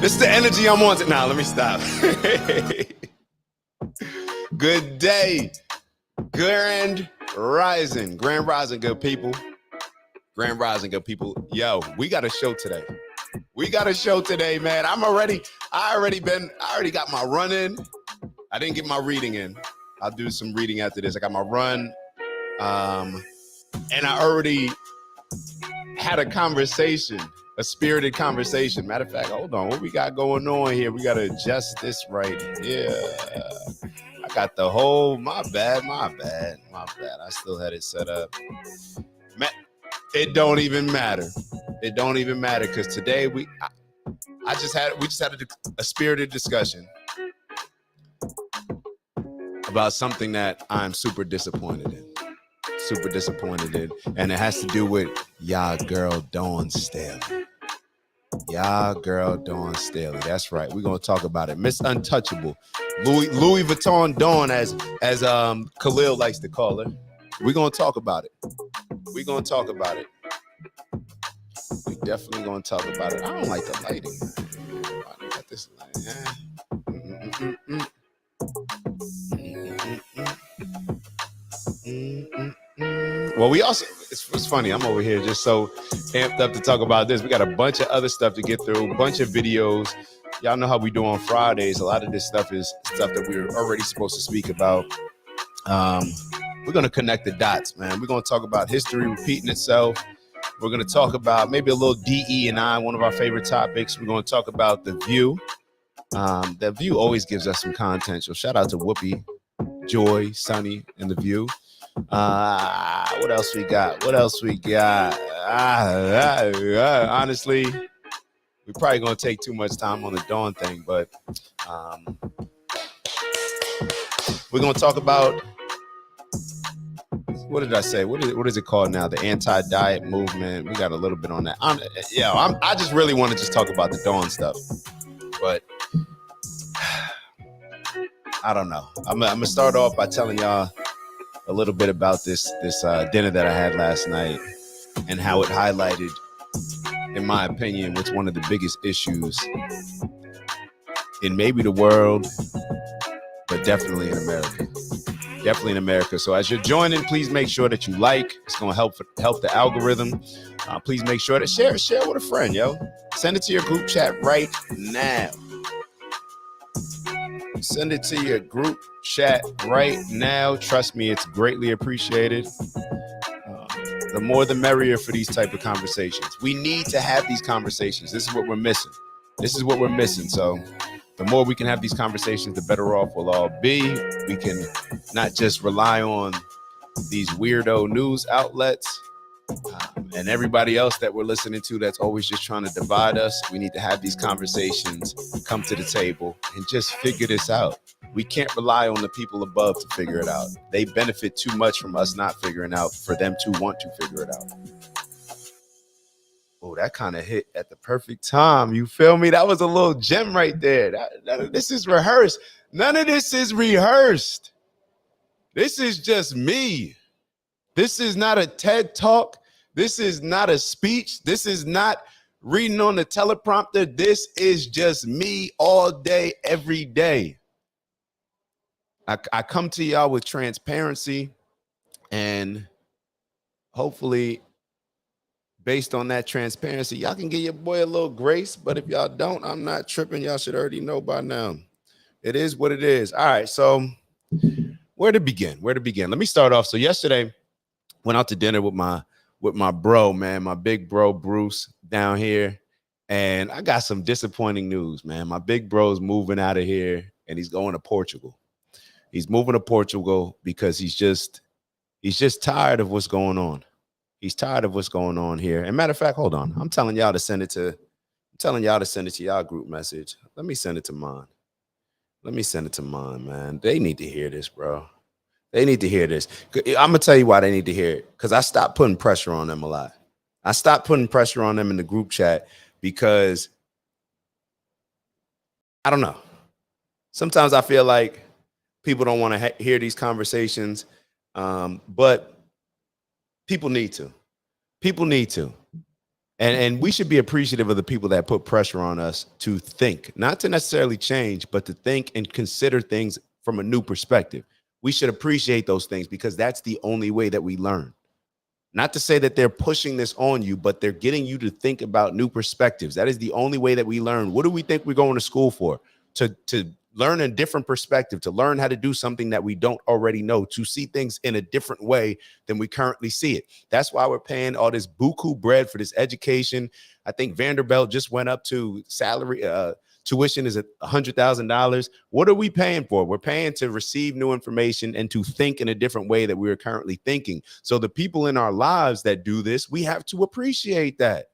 This is the energy I'm on. Now, let me stop. Good day. Grand rising, good people. Grand rising, good people. Yo, we got a show today. Man. I already got my run in. I didn't get my reading in. I'll do some reading after this. I got my run. And I already had a conversation, a spirited conversation. Matter of fact, hold on. What we got going on here? We got to adjust this right here. I got the whole, my bad. I still had it set up. Man, it don't even matter. Because today we just had a spirited discussion about something that I'm super disappointed in. And it has to do with y'all girl Dawn Staley. That's right. We're gonna talk about it. Miss Untouchable, Louis Vuitton Dawn, as Khalil likes to call her. We're gonna talk about it. We definitely gonna talk about it. I don't like the lighting. I got this lighting. Well, we also, it's funny, I'm over here just so amped up to talk about this. We got a bunch of other stuff to get through, a bunch of videos. Y'all know how we do on Fridays. A lot of this stuff is stuff that we were already supposed to speak about. We're going to connect the dots, man. We're going to talk about history repeating itself. We're going to talk about maybe a little DE&I, one of our favorite topics. We're going to talk about The View. The View always gives us some content. So shout out to Whoopi, Joy, Sunny, and The View. What else we got? Honestly, we're probably gonna take too much time on the Dawn thing, but we're gonna talk about, what did I say? What is it called now? The anti-diet movement. We got a little bit on that. I just really want to just talk about the Dawn stuff, but I don't know. I'm gonna start off by telling y'all a little bit about this dinner that I had last night and how it highlighted, in my opinion, what's one of the biggest issues in maybe the world, but definitely in America. So as you're joining, please make sure that you like. It's going to help the algorithm. Please make sure to share with a friend, yo. Send it to your group chat right now. Trust me, it's greatly appreciated. The more the merrier for these type of conversations. We need to have these conversations. This is what we're missing. So the more we can have these conversations, the better off we'll all be. We can not just rely on these weirdo news outlets and everybody else that we're listening to that's always just trying to divide us. We need to have these conversations, come to the table, and just figure this out. We can't rely on the people above to figure it out. They benefit too much from us not figuring out for them to want to figure it out. Oh, that kind of hit at the perfect time. You feel me? That was a little gem right there. This is rehearsed. None of this is rehearsed. This is just me. This is not a TED Talk. This is not a speech. This is not reading on the teleprompter. This is just me all day, every day. I come to y'all with transparency, and hopefully, based on that transparency, y'all can give your boy a little grace. But if y'all don't, I'm not tripping. Y'all should already know by now. It is what it is. All right, so where to begin? Let me start off. So yesterday, went out to dinner with my bro, man, my big bro Bruce down here, and I got some disappointing news, man. My big bro's moving out of here, and he's going to Portugal. He's moving to Portugal because he's just tired of what's going on. He's tired of what's going on here. And matter of fact, hold on. I'm telling y'all to send it to y'all group message. Let me send it to mine, man. They need to hear this, bro. They need to hear this. I'm going to tell you why they need to hear it. Because I stopped putting pressure on them a lot. I stopped putting pressure on them in the group chat because, I don't know. Sometimes I feel like people don't want to hear these conversations, but people need to. And we should be appreciative of the people that put pressure on us to think, not to necessarily change, but to think and consider things from a new perspective. We should appreciate those things because that's the only way that we learn. Not to say that they're pushing this on you, but they're getting you to think about new perspectives. That is the only way that we learn. What do we think we're going to school for? To learn a different perspective, to learn how to do something that we don't already know, to see things in a different way than we currently see it. That's why we're paying all this buku bread for this education. I think Vanderbilt just went up to salary, tuition is $100,000. What are we paying for? We're paying to receive new information and to think in a different way that we are currently thinking. So the people in our lives that do this, we have to appreciate that.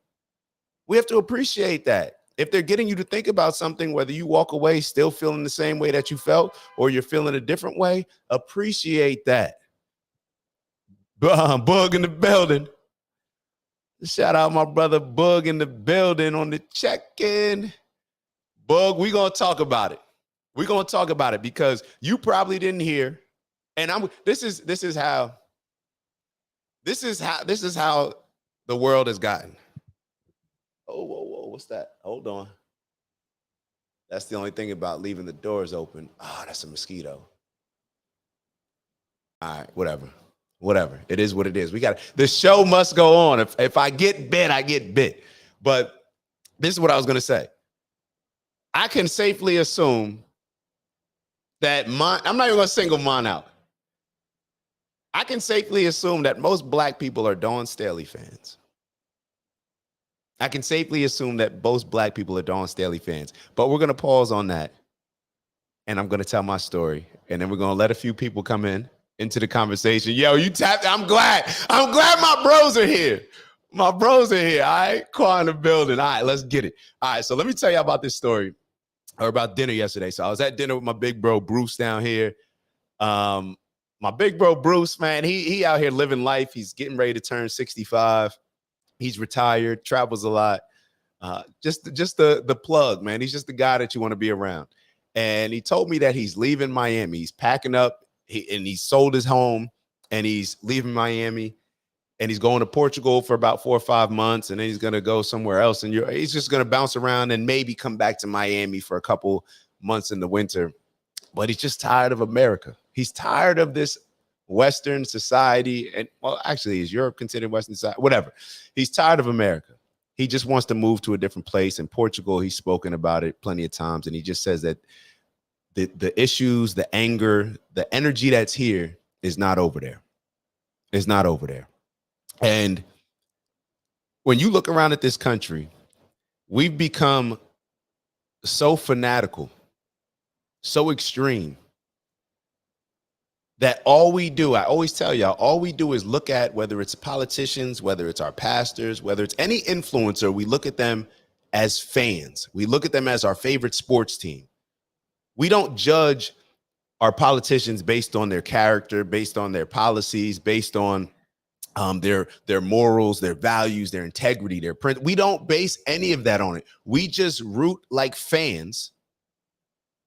We have to appreciate that. If they're getting you to think about something, whether you walk away still feeling the same way that you felt or you're feeling a different way, appreciate that. Bug in the building. Shout out my brother Bug in the building on the check-in. Bug, we're going to talk about it. We're going to talk about it because you probably didn't hear. And this is how the world has gotten. Oh, whoa, what's that? Hold on. That's the only thing about leaving the doors open. Oh, that's a mosquito. All right, whatever. It is what it is. The show must go on. If I get bit, I get bit. But this is what I was going to say. I can safely assume that I'm not even going to single mine out. I can safely assume that most black people are Dawn Staley fans. I can safely assume that most black people are Dawn Staley fans, but we're going to pause on that. And I'm going to tell my story. And then we're going to let a few people come into the conversation. Yo, you tapped. I'm glad my bros are here. My bros are here. All right. Car in the building. All right, let's get it. All right. So let me tell you about this story or about dinner yesterday. So I was at dinner with my big bro, Bruce, down here. My big bro, Bruce, man, he out here living life. He's getting ready to turn 65. He's retired, travels a lot. Just the plug, man. He's just the guy that you want to be around. And he told me that he's leaving Miami. He's packing up and he sold his home and he's leaving Miami and he's going to Portugal for about 4 or 5 months. And then he's going to go somewhere else. And he's just going to bounce around and maybe come back to Miami for a couple months in the winter. But he's just tired of America. He's tired of this Western society. And well, actually, is Europe considered Western society? Whatever. He's tired of America. He just wants to move to a different place. In Portugal, he's spoken about it plenty of times. And he just says that the issues, the anger, the energy that's here is not over there. It's not over there. And when you look around at this country, we've become so fanatical, so extreme, that all we do, I always tell y'all, all we do is look at whether it's politicians, whether it's our pastors, whether it's any influencer, we look at them as fans. We look at them as our favorite sports team. We don't judge our politicians based on their character, based on their policies, based on their morals, their values, their integrity, their print. We don't base any of that on it. We just root like fans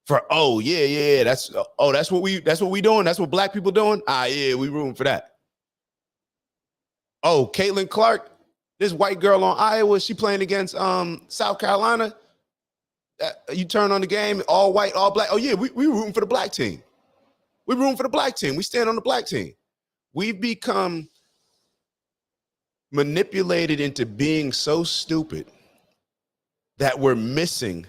for, oh yeah, that's what we doing. That's what black people doing. Yeah, we rooting for that. Oh, Caitlin Clark, this white girl on Iowa, she playing against South Carolina. You turn on the game, all white, all black. Oh yeah, we rooting for the black team. We rooting for the black team. We stand on the black team. We've become manipulated into being so stupid that we're missing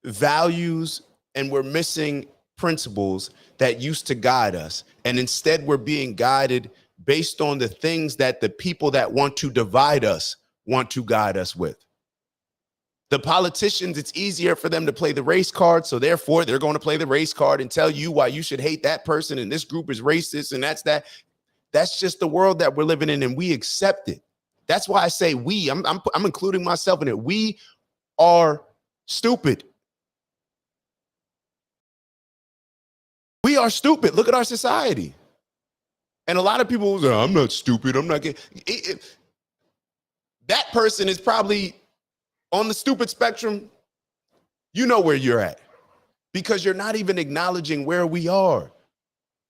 values and we're missing principles that used to guide us. And instead we're being guided based on the things that the people that want to divide us want to guide us with. The politicians, it's easier for them to play the race card. So therefore they're going to play the race card and tell you why you should hate that person. And this group is racist. And that's just the world that we're living in. And we accept it. That's why I say we, I'm including myself in it. We are stupid. We are stupid. Look at our society. And a lot of people say, I'm not stupid. I'm not getting that person is probably on the stupid spectrum. You know where you're at because you're not even acknowledging where we are.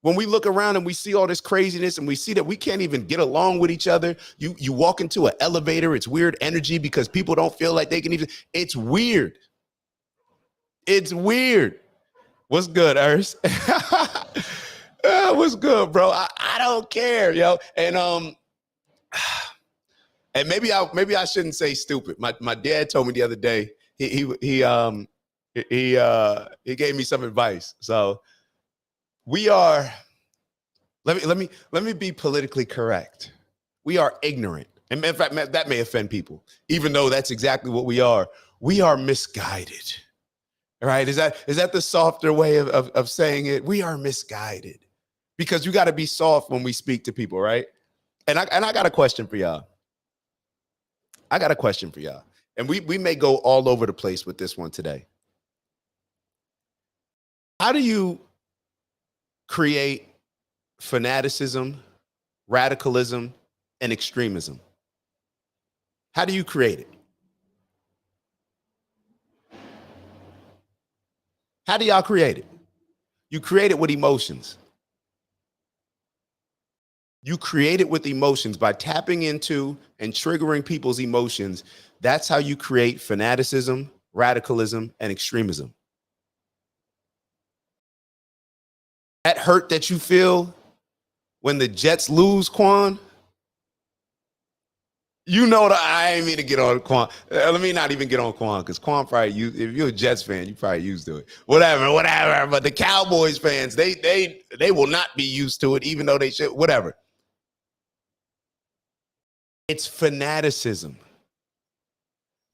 When we look around and we see all this craziness and we see that we can't even get along with each other, you walk into an elevator, it's weird energy because people don't feel like they can even, it's weird. It's weird. What's good, Urs? What's good, bro? I don't care, yo. And maybe I shouldn't say stupid. My dad told me the other day, he gave me some advice. So we are, let me be politically correct. We are ignorant. And in fact, that may offend people, even though that's exactly what we are. We are misguided. Right? Is that the softer way of saying it? We are misguided because you got to be soft when we speak to people, right? And I got a question for y'all. And we may go all over the place with this one today. How do you create fanaticism, radicalism, and extremism? How do you create it? How do y'all create it? You create it with emotions. You create it with emotions by tapping into and triggering people's emotions. That's how you create fanaticism, radicalism, and extremism. That hurt that you feel when the Jets lose, Quan, you know that I ain't mean to get on Quan. Let me not even get on Quan because Quan probably if you're a Jets fan, you probably used to it. Whatever. But the Cowboys fans, they will not be used to it, even though they should. Whatever. It's fanaticism.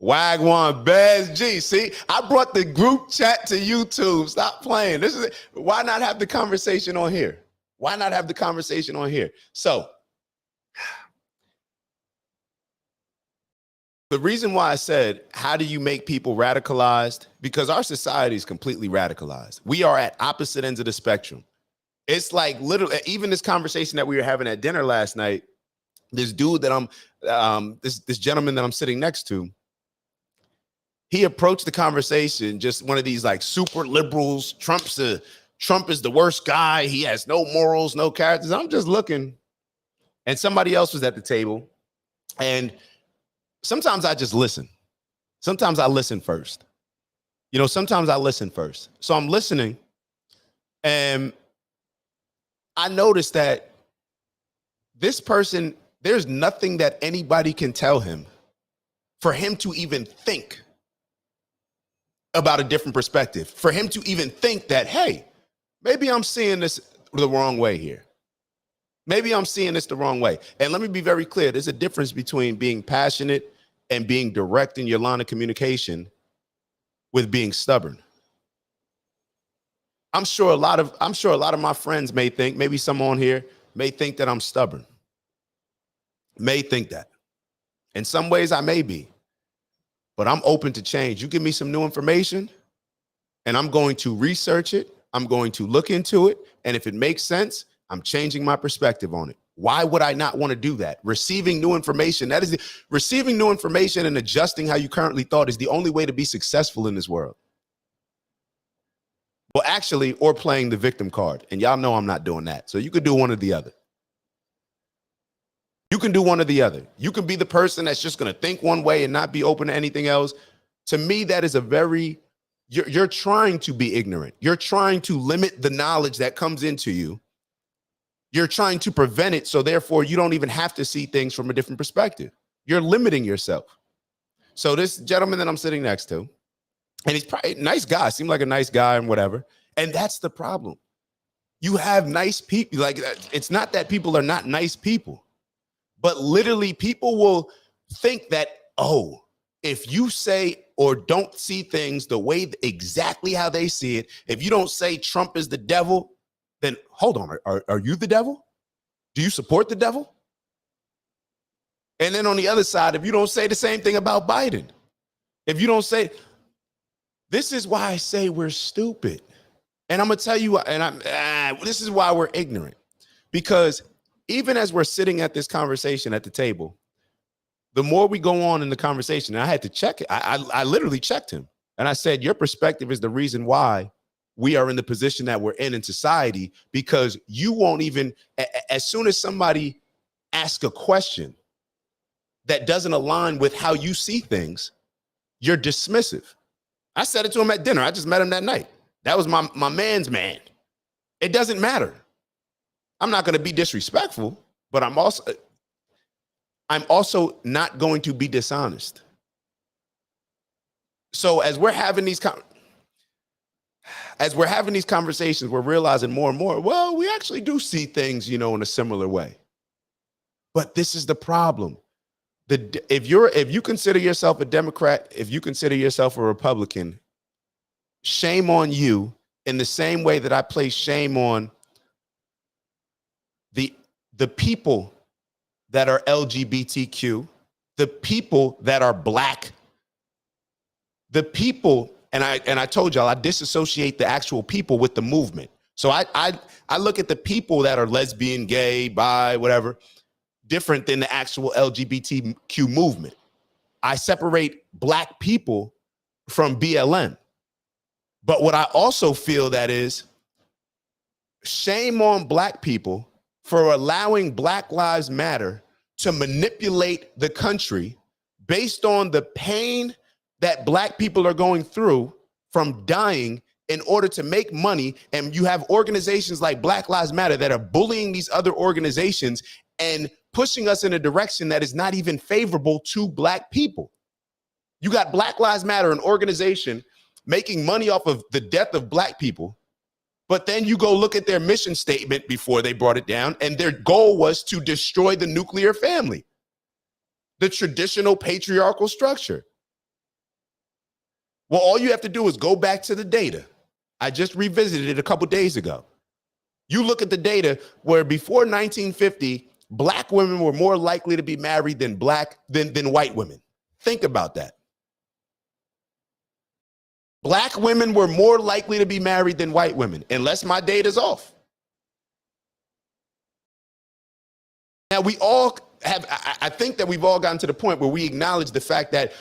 Wagwan Bez G. See, I brought the group chat to YouTube. Stop playing. Why not have the conversation on here? Why not have the conversation on here? So the reason why I said, how do you make people radicalized? Because our society is completely radicalized. We are at opposite ends of the spectrum. It's like literally, even this conversation that we were having at dinner last night, this dude that this gentleman that I'm sitting next to, he approached the conversation just one of these like super liberals. Trump is the worst guy. He has no morals, no characters. I'm just looking, and somebody else was at the table, and sometimes I just listen. Sometimes I listen first. Sometimes I listen first. So I'm listening, and I noticed that this person, there's nothing that anybody can tell him for him to even think about a different perspective, for him to even think that, hey, maybe I'm seeing this the wrong way here. Maybe I'm seeing this the wrong way. And let me be very clear. There's a difference between being passionate and being direct in your line of communication with being stubborn. I'm sure a lot of my friends may think, maybe someone here may think that I'm stubborn. May think that. In some ways I may be, but I'm open to change. You give me some new information and I'm going to research it. I'm going to look into it. And if it makes sense, I'm changing my perspective on it. Why would I not want to do that? Receiving new information, receiving new information and adjusting how you currently thought is the only way to be successful in this world. Well, actually, or playing the victim card. And y'all know I'm not doing that. So you could do one or the other. You can do one or the other. You can be the person that's just going to think one way and not be open to anything else. To me, that is you're trying to be ignorant. You're trying to limit the knowledge that comes into you. You're trying to prevent it. So therefore, you don't even have to see things from a different perspective. You're limiting yourself. So this gentleman that I'm sitting next to, and he's probably a nice guy, seemed like a nice guy and whatever. And that's the problem. You have nice people. Like, it's not that people are not nice people. But literally, people will think that, oh, if you say or don't see things the way exactly how they see it, if you don't say Trump is the devil, then hold on, are you the devil? Do you support the devil? And then on the other side, if you don't say the same thing about Biden, if you don't say, this is why I say we're stupid. And I'm going to tell you, this is why we're ignorant. Because even as we're sitting at this conversation at the table, the more we go on in the conversation, and I had to check it. I literally checked him. And I said, your perspective is the reason why we are in the position that we're in society, because you won't even, as soon as somebody asks a question that doesn't align with how you see things, you're dismissive. I said it to him at dinner. I just met him that night. That was my man's man. It doesn't matter. I'm not going to be disrespectful, but I'm also not going to be dishonest. So as we're having these conversations, we're realizing more and more, well, we actually do see things, in a similar way. But this is the problem. If you consider yourself a Democrat, if you consider yourself a Republican, shame on you, in the same way that I place shame on the people that are LGBTQ, the people that are Black, the people, and I told y'all I disassociate the actual people with the movement. So I look at the people that are lesbian, gay, bi, whatever, different than the actual LGBTQ movement. I separate Black people from BLM. But what I also feel that is shame on Black people for allowing Black Lives Matter to manipulate the country based on the pain that Black people are going through from dying in order to make money. And you have organizations like Black Lives Matter that are bullying these other organizations and pushing us in a direction that is not even favorable to Black people. You got Black Lives Matter, an organization making money off of the death of Black people. But then you go look at their mission statement before they brought it down, and their goal was to destroy the nuclear family, the traditional patriarchal structure. Well, all you have to do is go back to the data. I just revisited it a couple days ago. You look at the data where before 1950, Black women were more likely to be married than white women. Think about that. Black women were more likely to be married than white women, unless my data's off. Now, we all have, I think that we've all gotten to the point where we acknowledge the fact that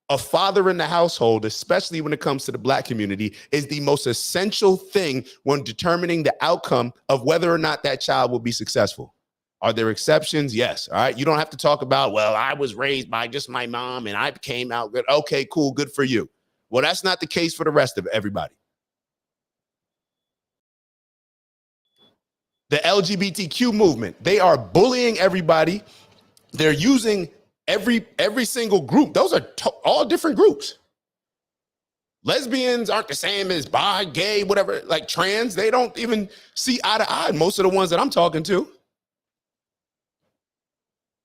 a father in the household, especially when it comes to the Black community, is the most essential thing when determining the outcome of whether or not that child will be successful. Are there exceptions? Yes. All right. You don't have to talk about, well, I was raised by just my mom and I came out good. Okay, cool. Good for you. Well, that's not the case for the rest of everybody. The LGBTQ movement, they are bullying everybody. They're using every single group. Those are all different groups. Lesbians aren't the same as bi, gay, whatever, like trans. They don't even see eye to eye, most of the ones that I'm talking to.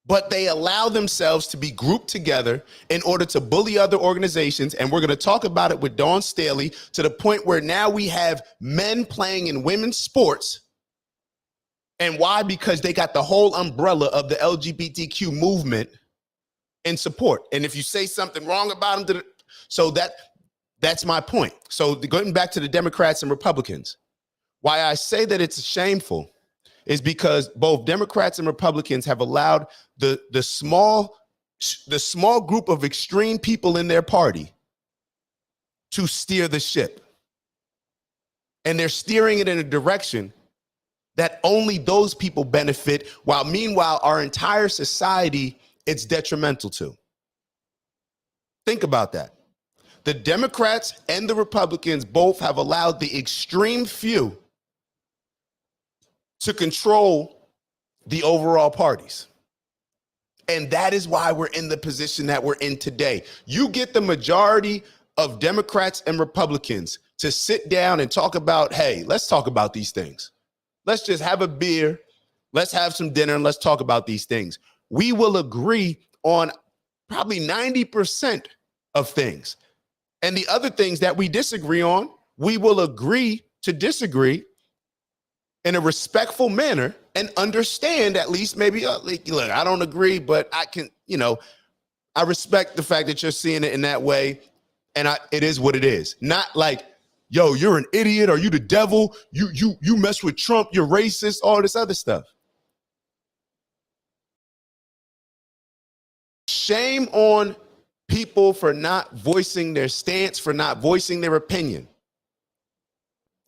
But they allow themselves to be grouped together in order to bully other organizations. And we're going to talk about it with Dawn Staley, to the point where now we have men playing in women's sports. And why? Because they got the whole umbrella of the LGBTQ movement in support. And if you say something wrong about them, so that's my point. So going back to the Democrats and Republicans, why I say that it's shameful is because both Democrats and Republicans have allowed the small group of extreme people in their party to steer the ship. And they're steering it in a direction that only those people benefit, while meanwhile our entire society it's detrimental to. Think about that. The Democrats and the Republicans both have allowed the extreme few to control the overall parties. And that is why we're in the position that we're in today. You get the majority of Democrats and Republicans to sit down and talk about, hey, let's talk about these things. Let's just have a beer. Let's have some dinner and let's talk about these things. We will agree on probably 90% of things. And the other things that we disagree on, we will agree to disagree in a respectful manner and understand, at least maybe, look, I don't agree, but I can, I respect the fact that you're seeing it in that way. And it is what it is. Not like, yo, you're an idiot, or you the devil, you mess with Trump, you're racist, all this other stuff. Shame on people for not voicing their stance, for not voicing their opinion.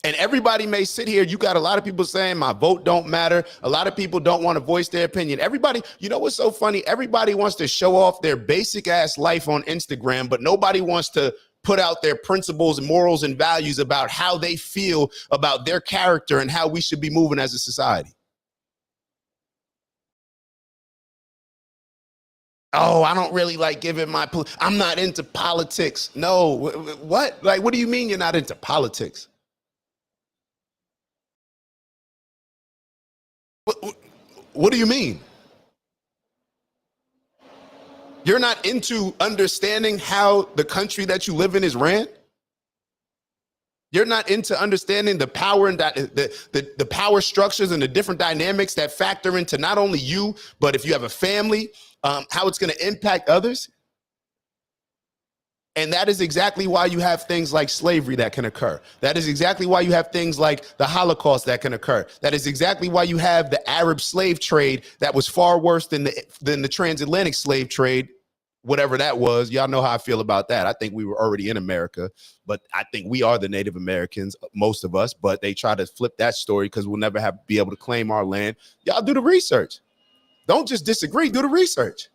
And everybody may sit here. You got a lot of people saying my vote don't matter. A lot of people don't want to voice their opinion. Everybody, you know what's so funny? Everybody wants to show off their basic ass life on Instagram, but nobody wants to put out their principles and morals and values about how they feel about their character and how we should be moving as a society. Oh, I don't really like giving I'm not into politics. No, what? Like, what do you mean you're not into politics? What do you mean? You're not into understanding how the country that you live in is ran? You're not into understanding the power and the power structures and the different dynamics that factor into not only you, but if you have a family, how it's going to impact others. And that is exactly why you have things like slavery that can occur. That is exactly why you have things like the Holocaust that can occur. That is exactly why you have the Arab slave trade that was far worse than the transatlantic slave trade, whatever that was. Y'all know how I feel about that. I think we were already in America, but I think we are the Native Americans, most of us, but they try to flip that story because we'll never be able to claim our land. Y'all do the research. Don't just disagree, do the research.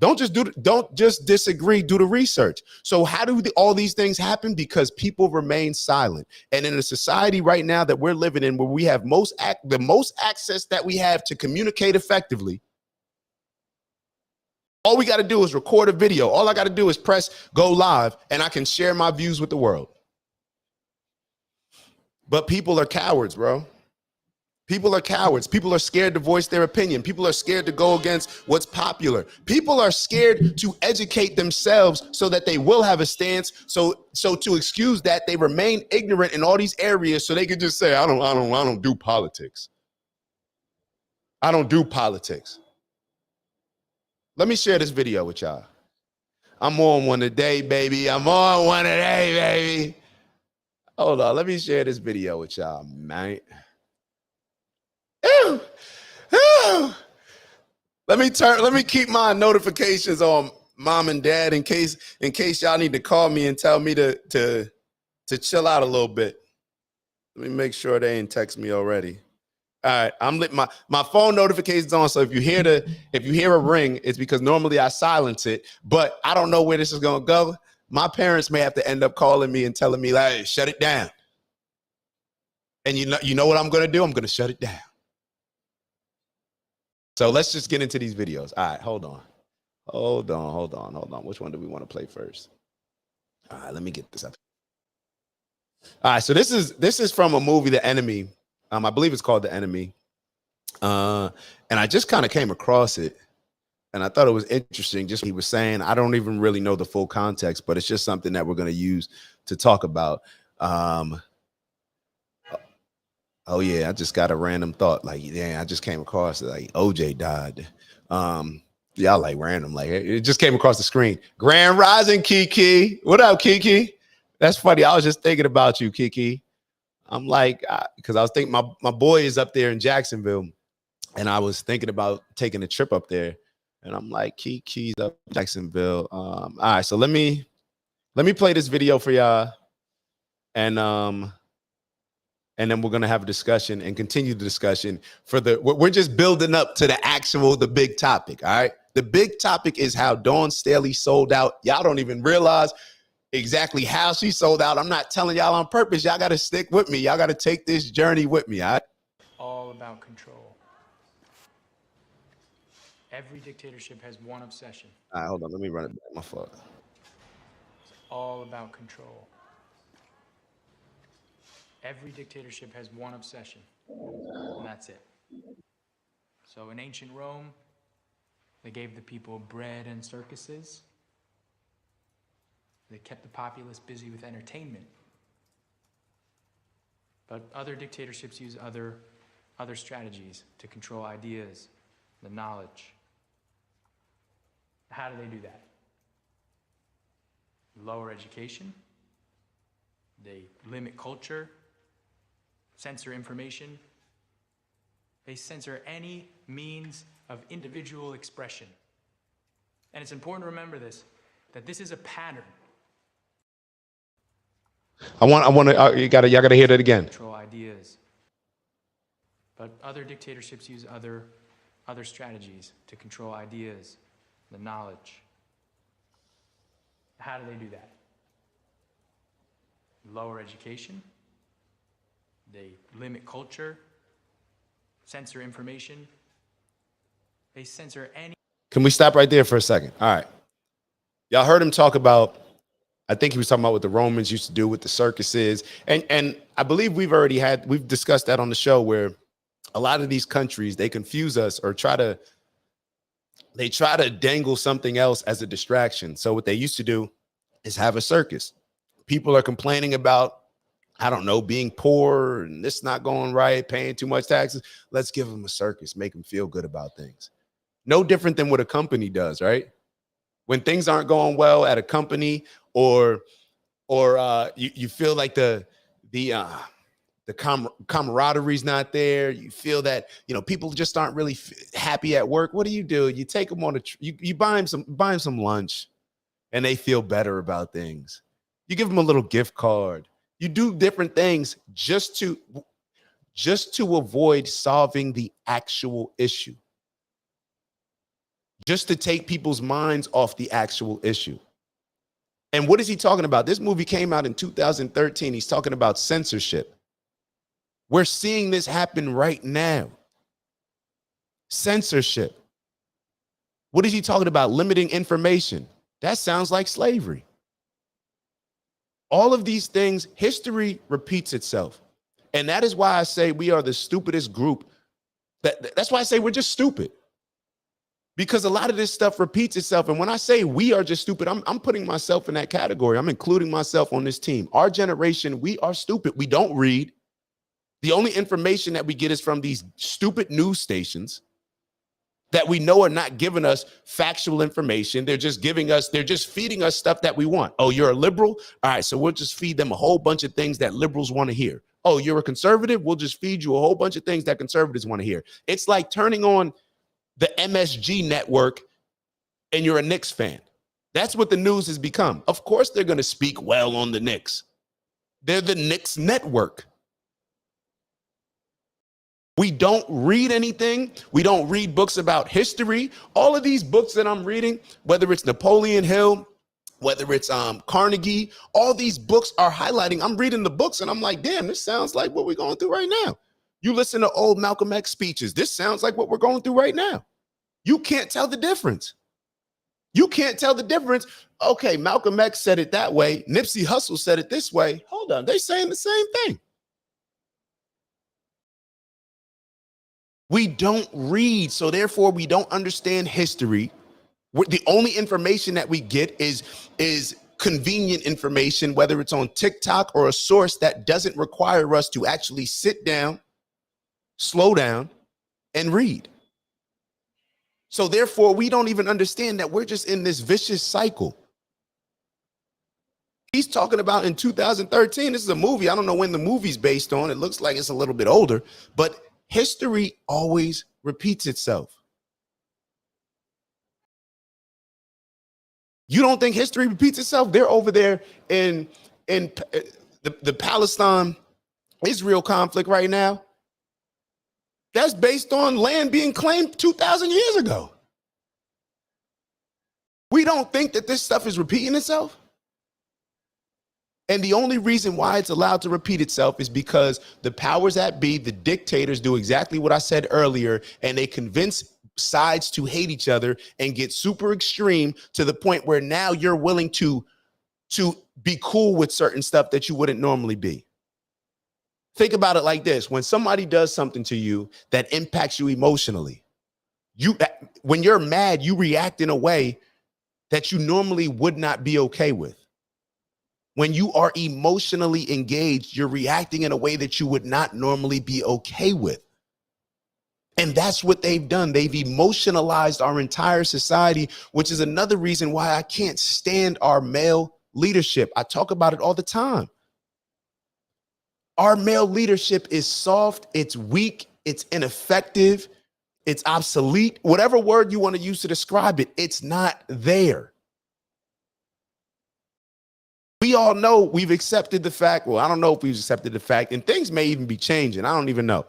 Don't just disagree, do the research. So how do all these things happen? Because people remain silent. And in a society right now that we're living in, where we have the most access that we have to communicate effectively, all we got to do is record a video. All I got to do is press go live and I can share my views with the world. But people are cowards, bro. People are cowards. People are scared to voice their opinion. People are scared to go against what's popular. People are scared to educate themselves so that they will have a stance. So to excuse that, they remain ignorant in all these areas so they can just say, I don't do politics. I don't do politics. Let me share this video with y'all. I'm on one today, baby. I'm on one today, baby. Hold on. Let me share this video with y'all, man. Ew. Ew. Let me keep my notifications on mom and dad in case y'all need to call me and tell me to chill out a little bit. Let me make sure they ain't text me already. All right, I'm lit. My phone notifications on. So if you hear a ring, it's because normally I silence it, but I don't know where this is gonna go. My parents may have to end up calling me and telling me, like, hey, shut it down. And you know what I'm gonna do? I'm gonna shut it down. So let's just get into these videos. All right, hold on. Which one do we want to play first? All right, let me get this up. All right, so this is from a movie, The Enemy. I believe it's called The Enemy. And I just kind of came across it, and I thought it was interesting. Just he was saying, I don't even really know the full context, but it's just something that we're going to use to talk about. Oh yeah, I just got a random thought. Like, yeah, I just came across it. Like OJ died. Y'all like random. Like it just came across the screen. Grand Rising, Kiki. What up, Kiki? That's funny. I was just thinking about you, Kiki. I'm like, because I was thinking my boy is up there in Jacksonville, and I was thinking about taking a trip up there, and I'm like, Kiki's up in Jacksonville. All right, so let me play this video for y'all, and then we're gonna have a discussion and continue the discussion we're just building up to the big topic. All right, the big topic is how Dawn Staley sold out. Y'all don't even realize exactly how she sold out. I'm not telling y'all on purpose. Y'all got to stick with me. Y'all got to take this journey with me. All right. All about control. Every dictatorship has one obsession. All right, hold on. Let me run it back. My fault. It's all about control. Every dictatorship has one obsession, and that's it. So in ancient Rome, they gave the people bread and circuses. They kept the populace busy with entertainment. But other dictatorships use other strategies to control ideas, the knowledge. How do they do that? Lower education. They limit culture, censor information. They censor any means of individual expression. And it's important to remember this, that this is a pattern. y'all gotta hear that again. Control ideas. But other dictatorships use other strategies to control ideas, the knowledge. How do they do that? Lower education. They limit culture, censor information. They censor any. Can we stop right there for a second? All right. Y'all heard him talk about, I think he was talking about what the Romans used to do with the circuses. And I believe we've discussed that on the show, where a lot of these countries, they confuse us or try to dangle something else as a distraction. So what they used to do is have a circus. People are complaining about, I don't know, being poor and this not going right, paying too much taxes. Let's give them a circus, make them feel good about things. No different than what a company does, right? When things aren't going well at a company, or you feel like the camaraderie's not there. You feel that, people just aren't really happy at work. What do? You take them on you buy them some lunch, and they feel better about things. You give them a little gift card. You do different things just to avoid solving the actual issue. Just to take people's minds off the actual issue. And what is he talking about? This movie came out in 2013. He's talking about censorship. We're seeing this happen right now. Censorship. What is he talking about? Limiting information. That sounds like slavery. All of these things, history repeats itself. And that is why I say we are the stupidest group. That's why I say we're just stupid. Because a lot of this stuff repeats itself. And when I say we are just stupid, I'm putting myself in that category. I'm including myself on this team. Our generation, we are stupid. We don't read. The only information that we get is from these stupid news stations that we know are not giving us factual information. They're just feeding us stuff that we want. Oh, you're a liberal? All right, so we'll just feed them a whole bunch of things that liberals want to hear. Oh, you're a conservative? We'll just feed you a whole bunch of things that conservatives want to hear. It's like turning on the MSG network and you're a Knicks fan. That's what the news has become. Of course, they're going to speak well on the Knicks. They're the Knicks network. We don't read anything. We don't read books about history. All of these books that I'm reading, whether it's Napoleon Hill, whether it's Carnegie, all these books are highlighting. I'm reading the books and I'm like, damn, this sounds like what we're going through right now. You listen to old Malcolm X speeches. This sounds like what we're going through right now. You can't tell the difference. You can't tell the difference. Okay, Malcolm X said it that way. Nipsey Hussle said it this way. Hold on, they're saying the same thing. We don't read, so therefore we don't understand history. The only information that we get is convenient information, whether it's on TikTok or a source that doesn't require us to actually sit down, slow down, and read. So therefore, we don't even understand that we're just in this vicious cycle. He's talking about in 2013, this is a movie. I don't know when the movie's based on. It looks like it's a little bit older, but history always repeats itself. You don't think history repeats itself? They're over there in the Palestine-Israel conflict right now. That's based on land being claimed 2,000 years ago. We don't think that this stuff is repeating itself. And the only reason why it's allowed to repeat itself is because the powers that be, the dictators, do exactly what I said earlier, and they convince sides to hate each other and get super extreme to the point where now you're willing to be cool with certain stuff that you wouldn't normally be. Think about it like this. When somebody does something to you that impacts you emotionally, when you're mad, you react in a way that you normally would not be okay with. When you are emotionally engaged, you're reacting in a way that you would not normally be okay with. And that's what they've done. They've emotionalized our entire society, which is another reason why I can't stand our male leadership. I talk about it all the time. Our male leadership is soft, it's weak, it's ineffective, it's obsolete. Whatever word you want to use to describe it, it's not there. We all know we've accepted the fact. Well, I don't know if we've accepted the fact, and things may even be changing. I don't even know.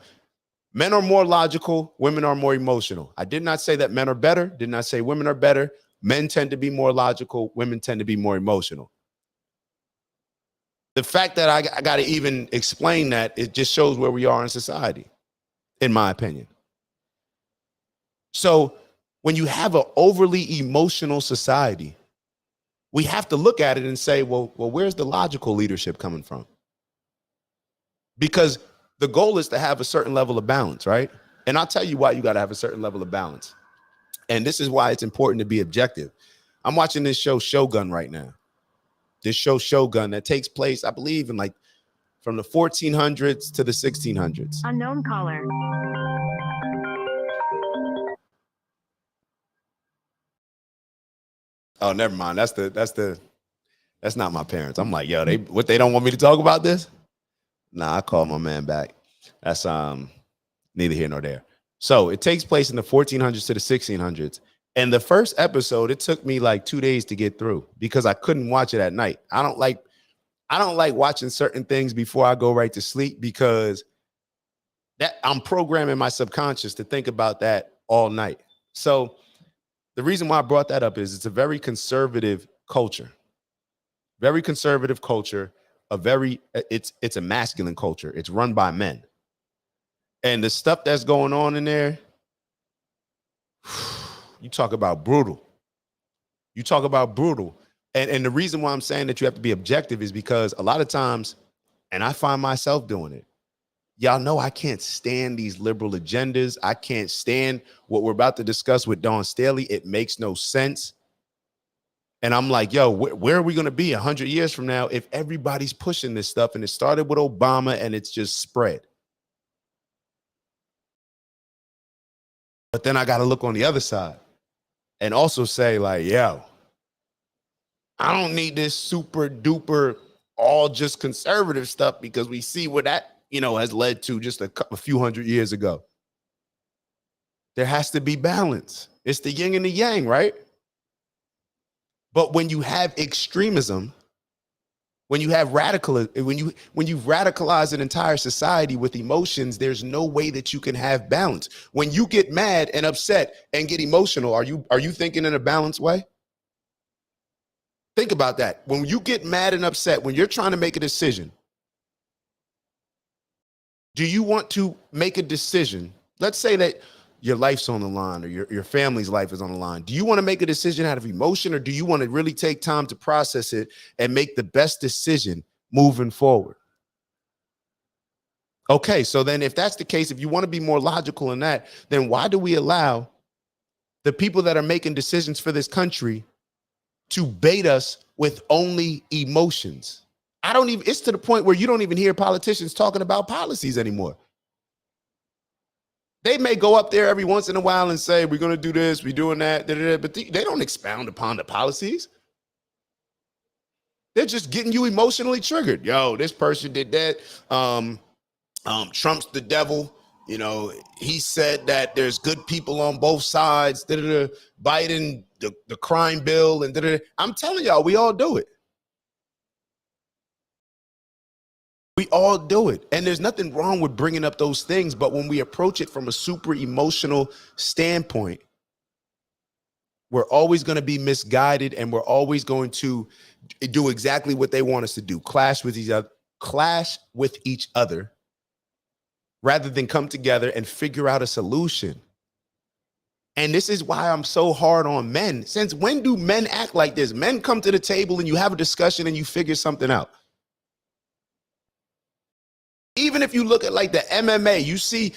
Men are more logical. Women are more emotional. I did not say that men are better. Did not say women are better. Men tend to be more logical. Women tend to be more emotional. The fact that I got to even explain that, it just shows where we are in society, in my opinion. So when you have an overly emotional society, we have to look at it and say, well, where's the logical leadership coming from? Because the goal is to have a certain level of balance, right? And I'll tell you why you got to have a certain level of balance. And this is why it's important to be objective. I'm watching this show Shogun right now. This show Shogun that takes place, I believe, in like from the 1400s to the 1600s. Unknown caller. Oh, never mind. That's not my parents. I'm like, yo, they don't want me to talk about this? Nah, I called my man back. That's neither here nor there. So it takes place in the 1400s to the 1600s. And the first episode, it took me like 2 days to get through because I couldn't watch it at night. I don't like watching certain things before I go right to sleep because that I'm programming my subconscious to think about that all night. So the reason why I brought that up is it's a very conservative culture. Very conservative culture. It's a masculine culture. It's run by men. And the stuff that's going on in there, you talk about brutal. You talk about brutal. And the reason why I'm saying that you have to be objective is because a lot of times, and I find myself doing it, y'all know I can't stand these liberal agendas. I can't stand what we're about to discuss with Dawn Staley. It makes no sense. And I'm like, yo, where are we going to be 100 years from now if everybody's pushing this stuff? And it started with Obama and it's just spread. But then I got to look on the other side and also say like, yo, I don't need this super duper all just conservative stuff because we see what that, has led to just a few hundred years ago. There has to be balance. It's the yin and the yang, right? But when you have extremism, when you have when you radicalize an entire society with emotions, there's no way that you can have balance. When you get mad and upset and get emotional, are you thinking in a balanced way? Think about that. When you get mad and upset, when you're trying to make a decision, do you want to make a decision? Let's say that your life's on the line or your family's life is on the line. Do you want to make a decision out of emotion or do you want to really take time to process it and make the best decision moving forward? Okay, so then if that's the case, if you want to be more logical in that, then why do we allow the people that are making decisions for this country to bait us with only emotions? It's to the point where you don't even hear politicians talking about policies anymore. They may go up there every once in a while and say, we're going to do this, we're doing that, but they don't expound upon the policies. They're just getting you emotionally triggered. Yo, this person did that. Trump's the devil. He said that there's good people on both sides. Biden, the crime bill, and I'm telling y'all, we all do it. We all do it. And there's nothing wrong with bringing up those things. But when we approach it from a super emotional standpoint, we're always going to be misguided and we're always going to do exactly what they want us to do. Clash with each other rather than come together and figure out a solution. And this is why I'm so hard on men. Since when do men act like this? Men come to the table and you have a discussion and you figure something out. Even if you look at like the MMA, you see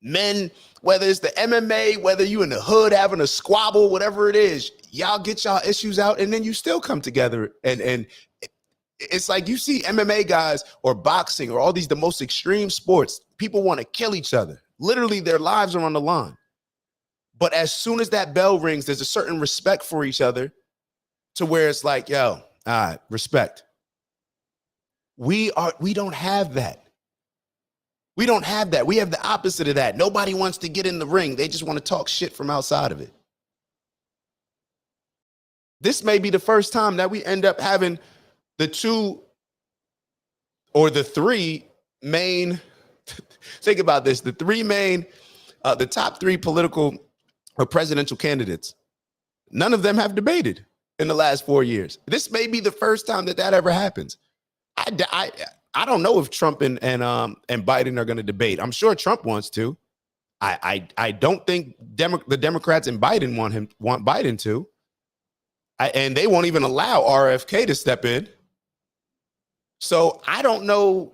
men, whether it's the MMA, whether you in the hood having a squabble, whatever it is, y'all get y'all issues out and then you still come together. And it's like you see MMA guys or boxing or all the most extreme sports, people want to kill each other. Literally their lives are on the line. But as soon as that bell rings, there's a certain respect for each other to where it's like, yo, all right, respect. We don't have that. We don't have that. We have the opposite of that. Nobody wants to get in the ring. They just want to talk shit from outside of it. This may be the first time that we end up having the two or the three main, think about this, the three main, the top three political or presidential candidates, none of them have debated in the last 4 years. This may be the first time that ever happens. I don't know if Trump and Biden are going to debate. I'm sure Trump wants to. I don't think the Democrats and Biden want Biden to. And they won't even allow RFK to step in. So I don't know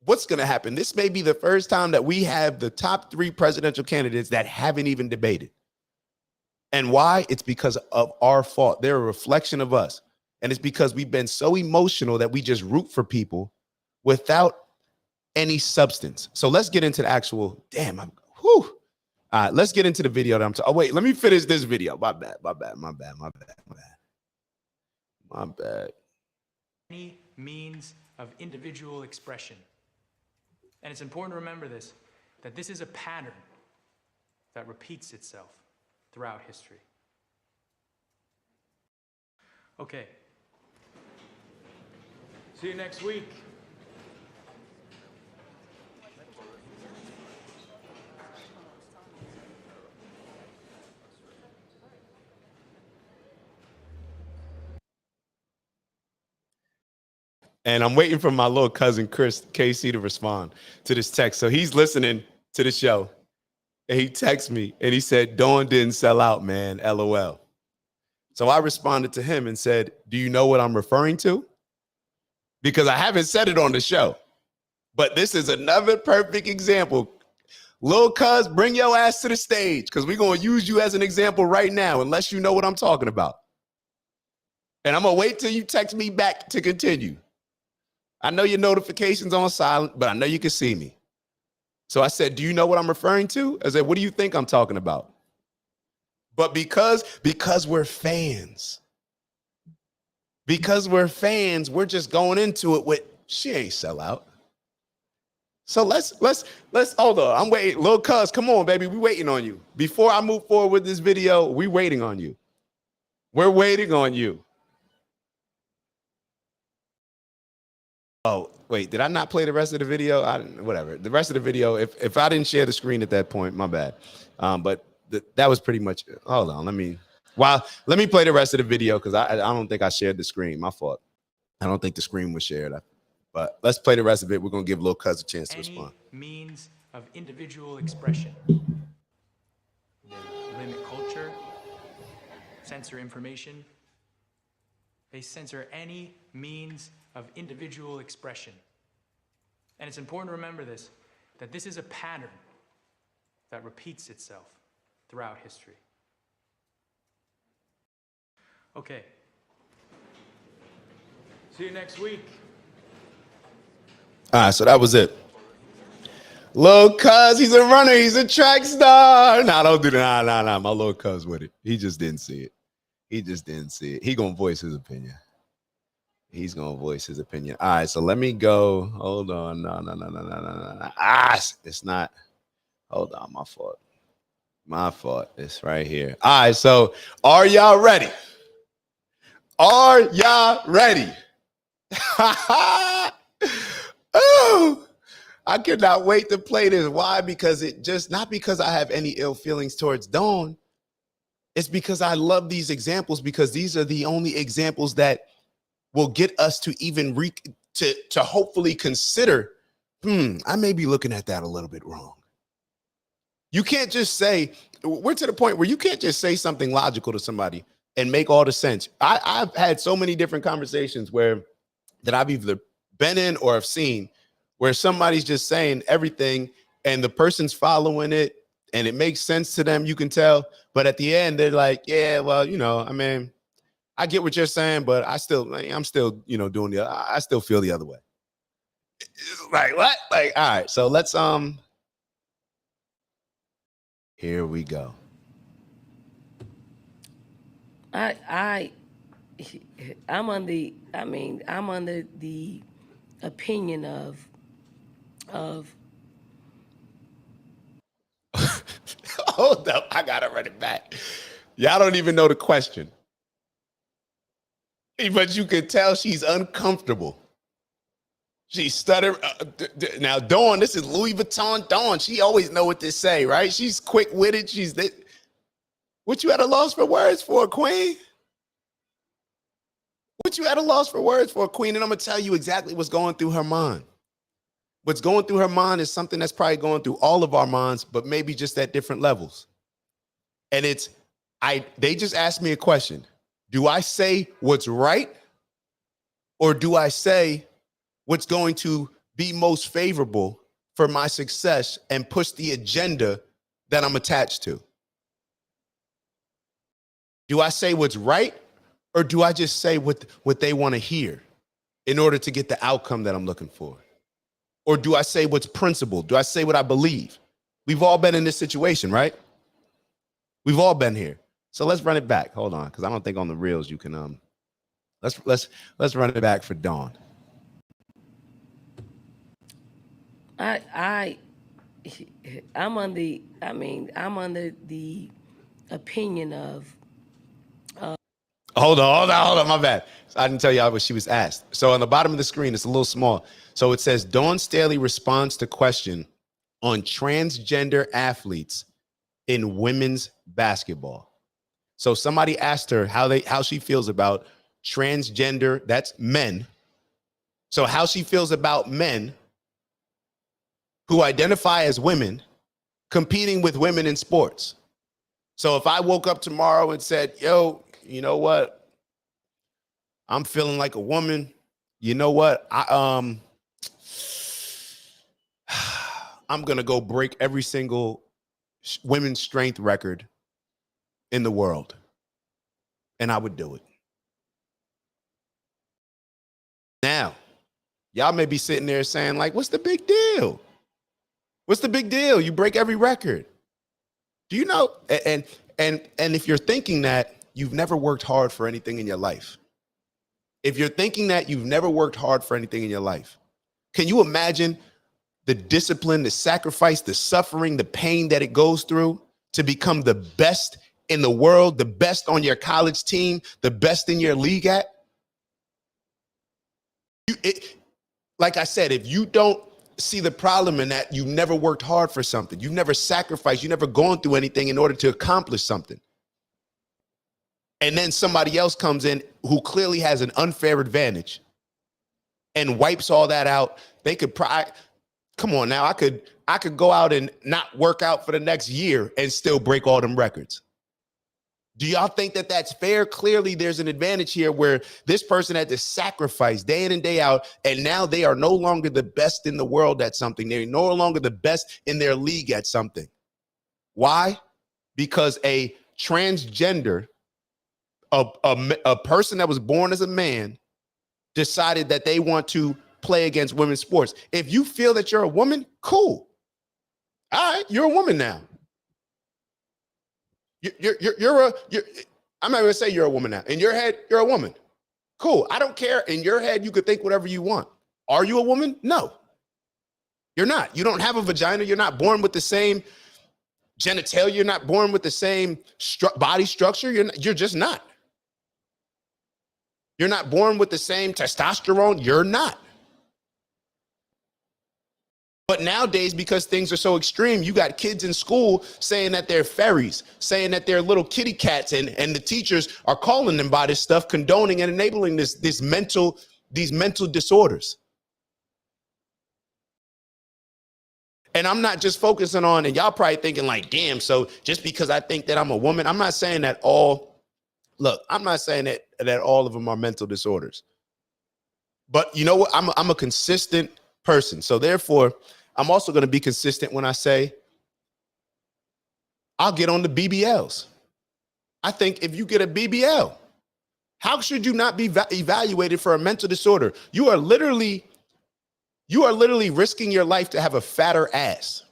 what's going to happen. This may be the first time that we have the top three presidential candidates that haven't even debated. And why? It's because of our fault. They're a reflection of us. And it's because we've been so emotional that we just root for people without any substance. So let's get into the actual, All right, let's get into the video that I'm talking. Oh, wait, let me finish this video. My bad. Any means of individual expression. And it's important to remember this, that this is a pattern that repeats itself throughout history. Okay. See you next week. And I'm waiting for my little cousin, Chris KC, to respond to this text. So he's listening to the show. And he texted me and he said, Dawn didn't sell out, man. LOL. So I responded to him and said, do you know what I'm referring to? Because I haven't said it on the show. But this is another perfect example. Lil Cuz, bring your ass to the stage because we're going to use you as an example right now, unless you know what I'm talking about. And I'm going to wait till you text me back to continue. I know your notifications on silent, but I know you can see me. So I said, do you know what I'm referring to? I said, what do you think I'm talking about? But because we're fans, we're just going into it with, she ain't sell out. So let's hold on. I'm waiting. Lil Cuz, come on, baby. We waiting on you. Before I move forward with this video, we waiting on you. We're waiting on you. Oh, wait, did I not play the rest of the video? Whatever. The rest of the video, if I didn't share the screen at that point, my bad. But that was pretty much it. Hold on, let me play the rest of the video because I don't think I shared the screen. My fault. I don't think the screen was shared. But let's play the rest of it. We're going to give Lil Cuz a chance to respond. Means of individual expression. They limit culture, censor information. They censor any means of individual expression. And it's important to remember this, that this is a pattern that repeats itself throughout history. Okay. See you next week. All right, so that was it. Lil Cuz, he's a runner. He's a track star. Nah, don't do that. Nah. My Lil Cuz with it. He just didn't see it. He going to voice his opinion. He's going to voice his opinion. All right, so let me go. Hold on. No. It's not. Hold on, my fault. My fault. It's right here. All right, so are y'all ready? Are y'all ready? Oh, I cannot wait to play this. Why? Because not because I have any ill feelings towards Dawn. It's because I love these examples because these are the only examples that will get us to even to hopefully consider, I may be looking at that a little bit wrong. You can't just say, we're to the point where you can't just say something logical to somebody and make all the sense. I've had so many different conversations that I've either been in or have seen where somebody's just saying everything and the person's following it and it makes sense to them, you can tell. But at the end, they're like, yeah, well, I mean, I get what you're saying, but I'm still, doing I still feel the other way. Like, what? Like, all right, so let's, here we go. I'm under the opinion of Hold up, I gotta run it back. Y'all don't even know the question. But you could tell she's uncomfortable. She stuttered. Now, Dawn, this is Louis Vuitton Dawn. She always know what to say, right? She's quick-witted. What you at a loss for words for, Queen? What you at a loss for words for, Queen? And I'm going to tell you exactly what's going through her mind. What's going through her mind is something that's probably going through all of our minds, but maybe just at different levels. And they just asked me a question. Do I say what's right? Or do I say what's going to be most favorable for my success and push the agenda that I'm attached to? Do I say what's right? Or do I just say what they want to hear in order to get the outcome that I'm looking for? Or do I say what's principled? Do I say what I believe? We've all been in this situation, right? We've all been here. So let's run it back. Hold on, because I don't think on the reels you can let's run it back for Dawn. I'm under the opinion of. Hold on, my bad. I didn't tell y'all what she was asked. So on the bottom of the screen, it's a little small. So it says, Dawn Staley responds to question on transgender athletes in women's basketball. So somebody asked her how she feels about transgender, that's men. So how she feels about men who identify as women competing with women in sports. So if I woke up tomorrow and said, yo, you know what? I'm feeling like a woman. You know what? I'm going to go break every single women's strength record in the world. And I would do it. Now, y'all may be sitting there saying, like, what's the big deal? What's the big deal? You break every record. Do you know? And if you're thinking that, you've never worked hard for anything in your life. If you're thinking that, you've never worked hard for anything in your life. Can you imagine the discipline, the sacrifice, the suffering, the pain that it goes through to become the best in the world, the best on your college team, the best in your league at? Like I said, if you don't see the problem in that, you've never worked hard for something. You've never sacrificed. You've never gone through anything in order to accomplish something. And then somebody else comes in who clearly has an unfair advantage and wipes all that out. They could come on now. I could go out and not work out for the next year and still break all them records. Do y'all think that that's fair? Clearly, there's an advantage here where this person had to sacrifice day in and day out, and now they are no longer the best in the world at something. They're no longer the best in their league at something. Why? Because a transgender, a person that was born as a man, decided that they want to play against women's sports. If you feel that you're a woman, cool. All right, you're a woman now. I'm not gonna say you're a woman now. In your head, you're a woman. Cool. I don't care. In your head, you could think whatever you want. Are you a woman? No. You're not. You don't have a vagina. You're not born with the same genitalia. You're not born with the same body structure. You're just not. You're not born with the same testosterone. You're not. But nowadays, because things are so extreme, you got kids in school saying that they're fairies, saying that they're little kitty cats, and the teachers are calling them by this stuff, condoning and enabling these mental disorders. And I'm not just focusing on, and y'all probably thinking like, damn, so just because I think that I'm a woman, I'm not saying that I'm not saying that all of them are mental disorders. But you know what? I'm a consistent person. So therefore, I'm also going to be consistent when I say I'll get on the BBLs. I think if you get a BBL, how should you not be evaluated for a mental disorder? You are literally risking your life to have a fatter ass.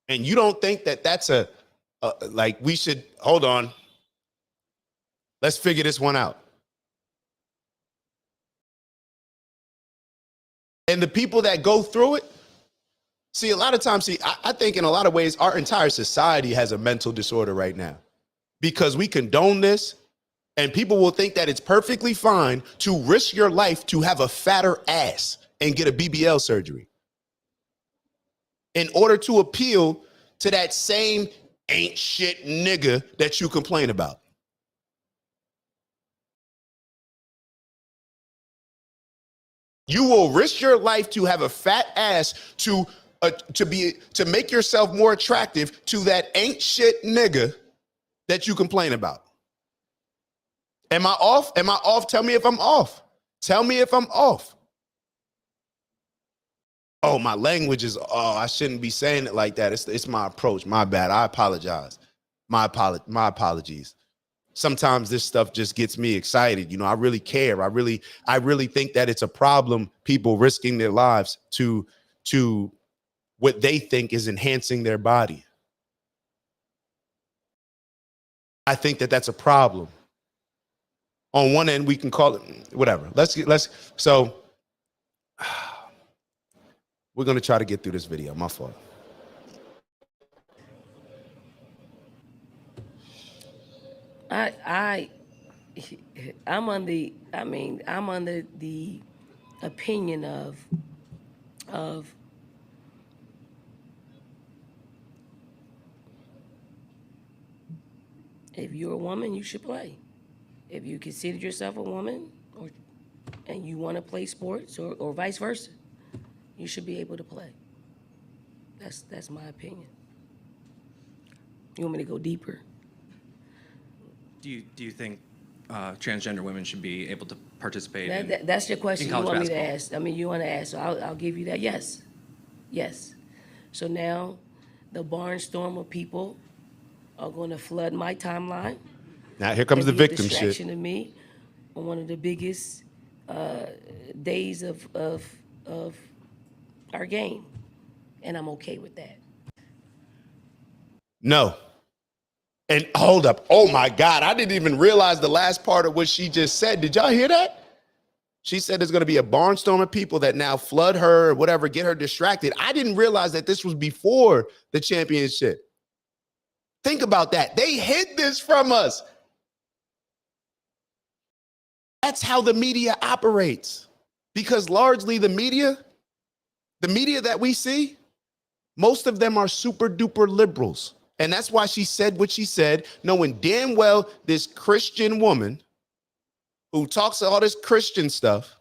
And you don't think that that's like we should, hold on. Let's figure this one out. And the people that go through it, a lot of times, I think in a lot of ways, our entire society has a mental disorder right now because we condone this. And people will think that it's perfectly fine to risk your life to have a fatter ass and get a BBL surgery in order to appeal to that same ain't shit nigga that you complain about. You will risk your life to have a fat ass to make yourself more attractive to that ain't shit nigga that you complain about. Am I off? Am I off? Tell me if I'm off. Tell me if I'm off. Oh, my language is, I shouldn't be saying it like that. It's my approach. My bad. I apologize. My apologies. Sometimes this stuff just gets me excited. You know, I really care. I really think that it's a problem, people risking their lives to what they think is enhancing their body. I think that that's a problem. On one end, we can call it whatever. So we're going to try to get through this video. My fault. I'm under the opinion of if you're a woman, you should play. If you consider yourself a woman and you want to play sports or vice versa, you should be able to play. That's my opinion. You want me to go deeper? Do you think transgender women should be able to participate? That's your question in you college want me to basketball? ask. I mean, you want to ask, so I'll give you that. Yes. So now the barnstorm of people are going to flood my timeline. Now here comes the It'll be a victim shit. distraction to me on one of the biggest days of our game, and I'm okay with that. No. And hold up. Oh my God. I didn't even realize the last part of what she just said. Did y'all hear that? She said there's going to be a barnstorm of people that now flood her or whatever, get her distracted. I didn't realize that this was before the championship. Think about that. They hid this from us. That's how the media operates. Because largely the media that we see, most of them are super duper liberals. And that's why she said what she said, knowing damn well this Christian woman who talks all this Christian stuff,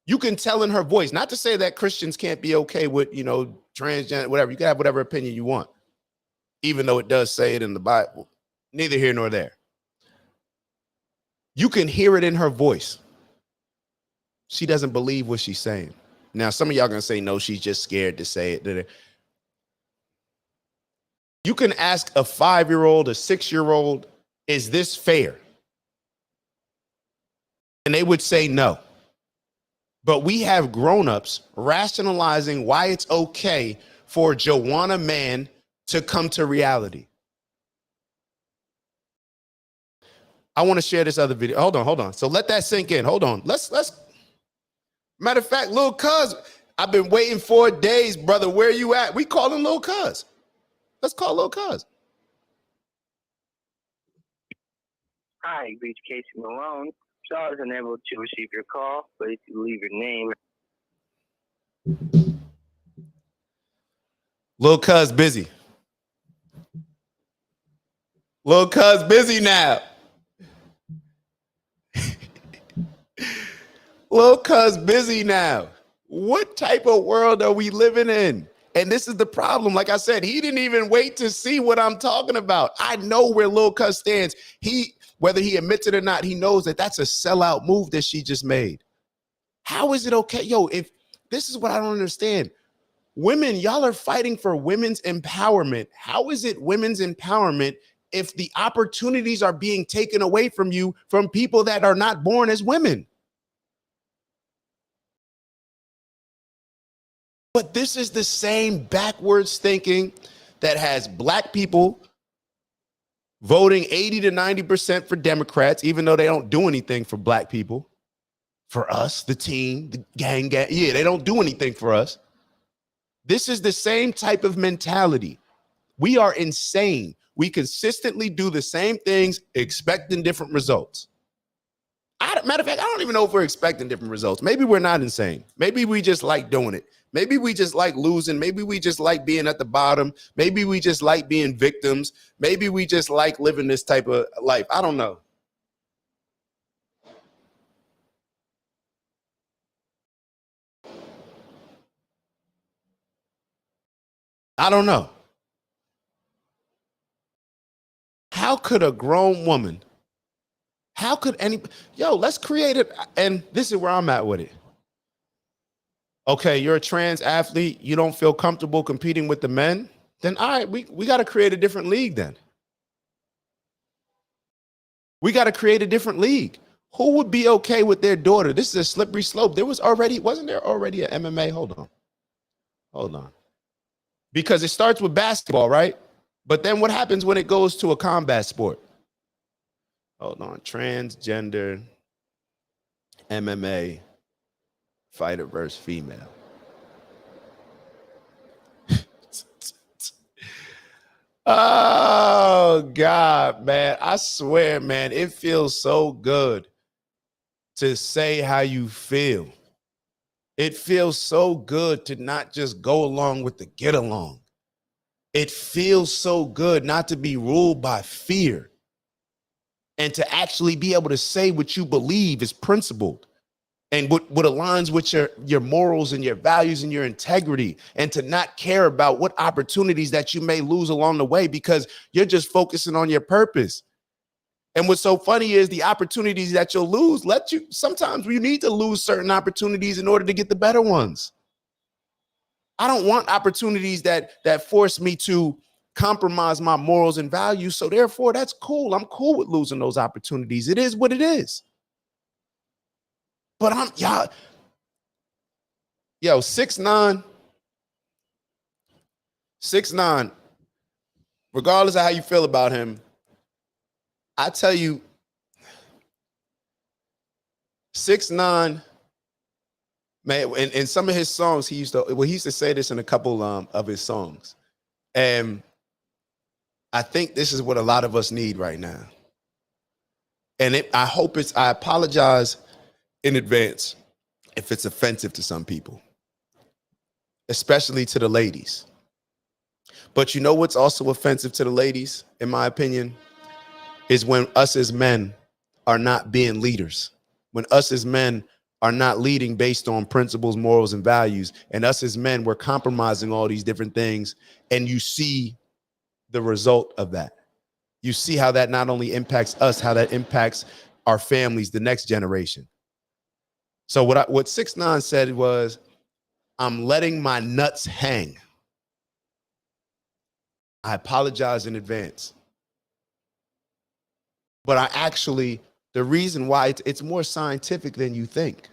you can tell in her voice, not to say that Christians can't be okay with, you know, transgender, whatever. You can have whatever opinion you want, even though it does say it in the Bible. Neither here nor there. You can hear it in her voice. She doesn't believe what she's saying. Now, some of y'all gonna say, no, she's just scared to say it. You can ask a 5-year-old, a 6-year-old, is this fair? And they would say no. But we have grown-ups rationalizing why it's okay for Joanna Man to come to reality. I want to share this other video. Hold on. So let that sink in. Hold on. Let's matter of fact, Lil Cuz, I've been waiting 4 days, brother. Where you at? We calling Lil Cuz. Let's call Lil Cuz. Hi, you reached Casey Malone. Sorry I was unable to receive your call, but if you leave your name. Lil Cuz busy. Lil Cuz busy now. Lil Cuz busy now. What type of world are we living in? And this is the problem. Like I said, he didn't even wait to see what I'm talking about. I know where Lil Cuz stands. Whether he admits it or not, he knows that that's a sellout move that she just made. How is it okay? Yo, if this is what I don't understand. Women, y'all are fighting for women's empowerment. How is it women's empowerment if the opportunities are being taken away from you from people that are not born as women? But this is the same backwards thinking that has black people voting 80 to 90% for Democrats, even though they don't do anything for black people. For us, the team, the gang. Yeah, they don't do anything for us. This is the same type of mentality. We are insane. We consistently do the same things, expecting different results. Matter of fact, I don't even know if we're expecting different results. Maybe we're not insane. Maybe we just like doing it. Maybe we just like losing. Maybe we just like being at the bottom. Maybe we just like being victims. Maybe we just like living this type of life. I don't know. I don't know. How could a grown woman, how could let's create it. And this is where I'm at with it. Okay, you're a trans athlete. You don't feel comfortable competing with the men. Then all right, we got to create a different league then. We got to create a different league. Who would be okay with their daughter? This is a slippery slope. Wasn't there already an MMA? Hold on. Because it starts with basketball, right? But then what happens when it goes to a combat sport? Hold on. Transgender MMA fighter versus female. Oh, God, man. I swear, man, it feels so good to say how you feel. It feels so good to not just go along with the get along. It feels so good not to be ruled by fear and to actually be able to say what you believe is principled and what aligns with your morals and your values and your integrity, and to not care about what opportunities that you may lose along the way because you're just focusing on your purpose. And what's so funny is the opportunities that you'll lose sometimes you need to lose certain opportunities in order to get the better ones. I don't want opportunities that force me to compromise my morals and values. So therefore, that's cool. I'm cool with losing those opportunities. It is what it is. But 6'9", regardless of how you feel about him, I tell you, 6'9", man, in some of his songs, he used to say this in a couple of his songs. And I think this is what a lot of us need right now. And I apologize in advance if it's offensive to some people, especially to the ladies. But you know what's also offensive to the ladies, in my opinion, is when us as men are not being leaders. When us as men are not leading based on principles, morals, and values. And us as men, we're compromising all these different things. And you see the result of that. You see how that not only impacts us, how that impacts our families, the next generation. So what 6ix9ine said was, I'm letting my nuts hang. I apologize in advance. But the reason why it's more scientific than you think.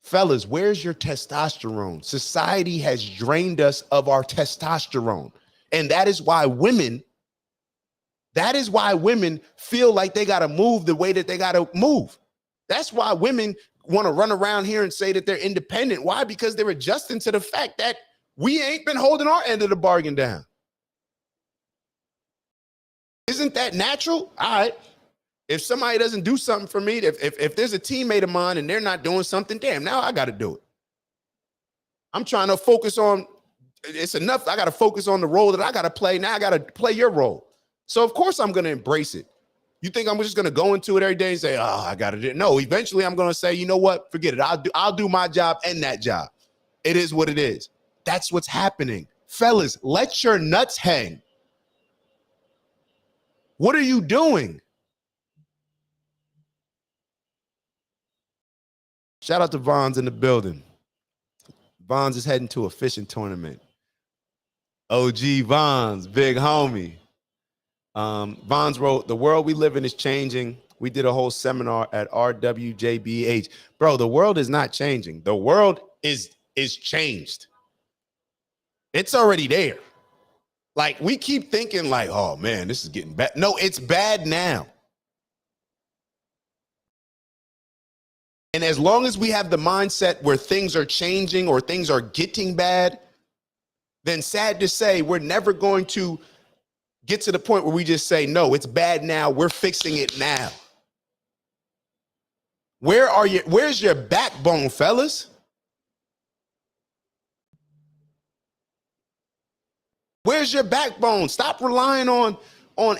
Fellas, where's your testosterone? Society has drained us of our testosterone. And that is why women feel like they got to move the way that they got to move. That's why women want to run around here and say that they're independent. Why? Because they're adjusting to the fact that we ain't been holding our end of the bargain down. Isn't that natural? All right. If somebody doesn't do something for me, if there's a teammate of mine and they're not doing something, damn, now I got to do it. I'm trying to focus on, it's enough. I got to focus on the role that I got to play. Now I got to play your role. So of course I'm going to embrace it. You think I'm just going to go into it every day and say, oh, I got to do it? No, eventually I'm going to say, you know what? Forget it. I'll do my job and that job. It is what it is. That's what's happening. Fellas, let your nuts hang. What are you doing? Shout out to Vons in the building. Vons is heading to a fishing tournament. OG Vons, big homie. Vons wrote, the world we live in is changing. We did a whole seminar at RWJBH. Bro, the world is not changing. The world is changed. It's already there. Like, we keep thinking like, oh man, this is getting bad. No, it's bad now. And as long as we have the mindset where things are changing or things are getting bad, then sad to say, we're never going to get to the point where we just say, no, it's bad now. We're fixing it now. Where's your backbone, fellas? Where's your backbone? Stop relying on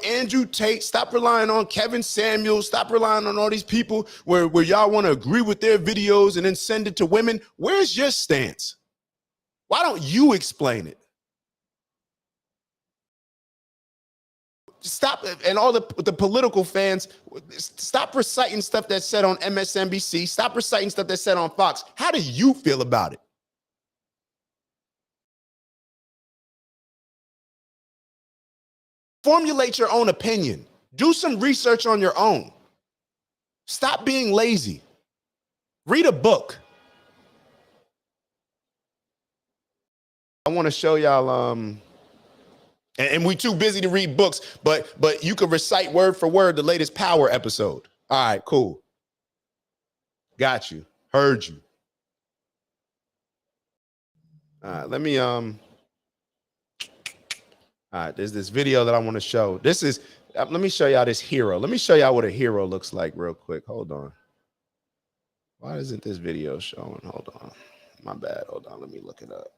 Andrew Tate. Stop relying on Kevin Samuels. Stop relying on all these people where y'all want to agree with their videos and then send it to women. Where's your stance? Why don't you explain it? Stop, and all the political fans, stop reciting stuff that's said on MSNBC. Stop reciting stuff that's said on Fox. How do you feel about it? Formulate your own opinion. Do some research on your own. Stop being lazy. Read a book. I want to show y'all, and we too busy to read books, but you can recite word for word the latest Power episode. All right, cool. Got you. Heard you. All right, let me, all right, there's this video that I want to show. This is, let me show y'all this hero. Let me show y'all what a hero looks like real quick. Hold on. Why isn't this video showing? Hold on. My bad. Hold on. Let me look it up.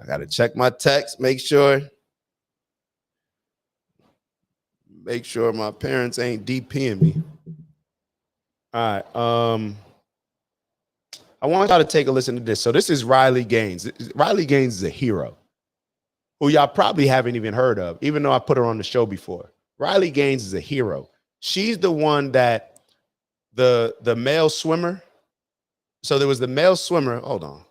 I got to check my text, make sure my parents ain't DPing me. All right. I want y'all to take a listen to this. So this is Riley Gaines. Riley Gaines is a hero who y'all probably haven't even heard of, even though I put her on the show before. Riley Gaines is a hero. She's the one that the male swimmer. So there was the male swimmer. Hold on.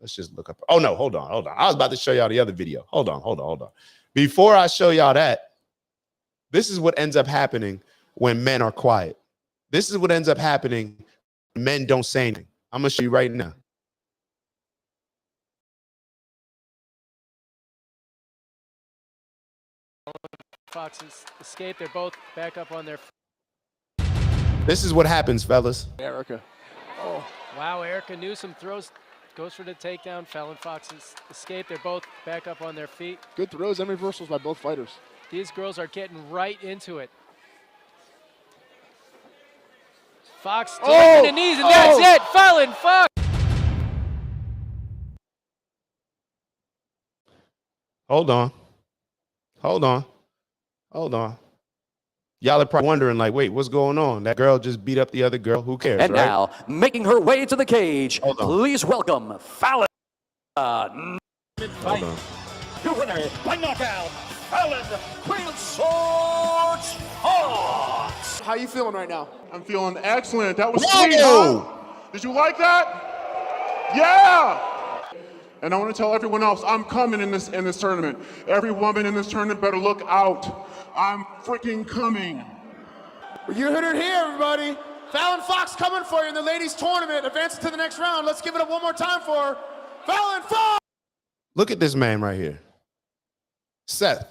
Let's just look up. Oh, no, hold on. I was about to show y'all the other video. Hold on. Before I show y'all that, this is what ends up happening when men are quiet. This is what ends up happening when men don't say anything. I'm going to show you right now. Foxes escape. They're both back up on their. This is what happens, fellas. Erica. Oh, wow. Erica Newsom goes for the takedown. Fallon Foxes escape. They're both back up on their feet. Good throws and reversals by both fighters. These girls are getting right into it. Fox delivering the knees, and that's it. Fallon Fox. Hold on. Y'all are probably wondering, like, wait, what's going on? That girl just beat up the other girl. Who cares, And right? now, making her way to the cage, Hold on. please welcome Fallon. Hold on. Your winner by knockout, Fallon Queen Swords Fox. How you feeling right now? I'm feeling excellent. That was Whoa! sweet, huh? Did you like that? Yeah! And I want to tell everyone else, I'm coming in this tournament. Every woman in this tournament better look out. I'm freaking coming. You heard it here, everybody. Fallon Fox coming for you in the ladies tournament, advancing to the next round. Let's give it up one more time for her. Fallon Fox! Look at this man right here. Seth,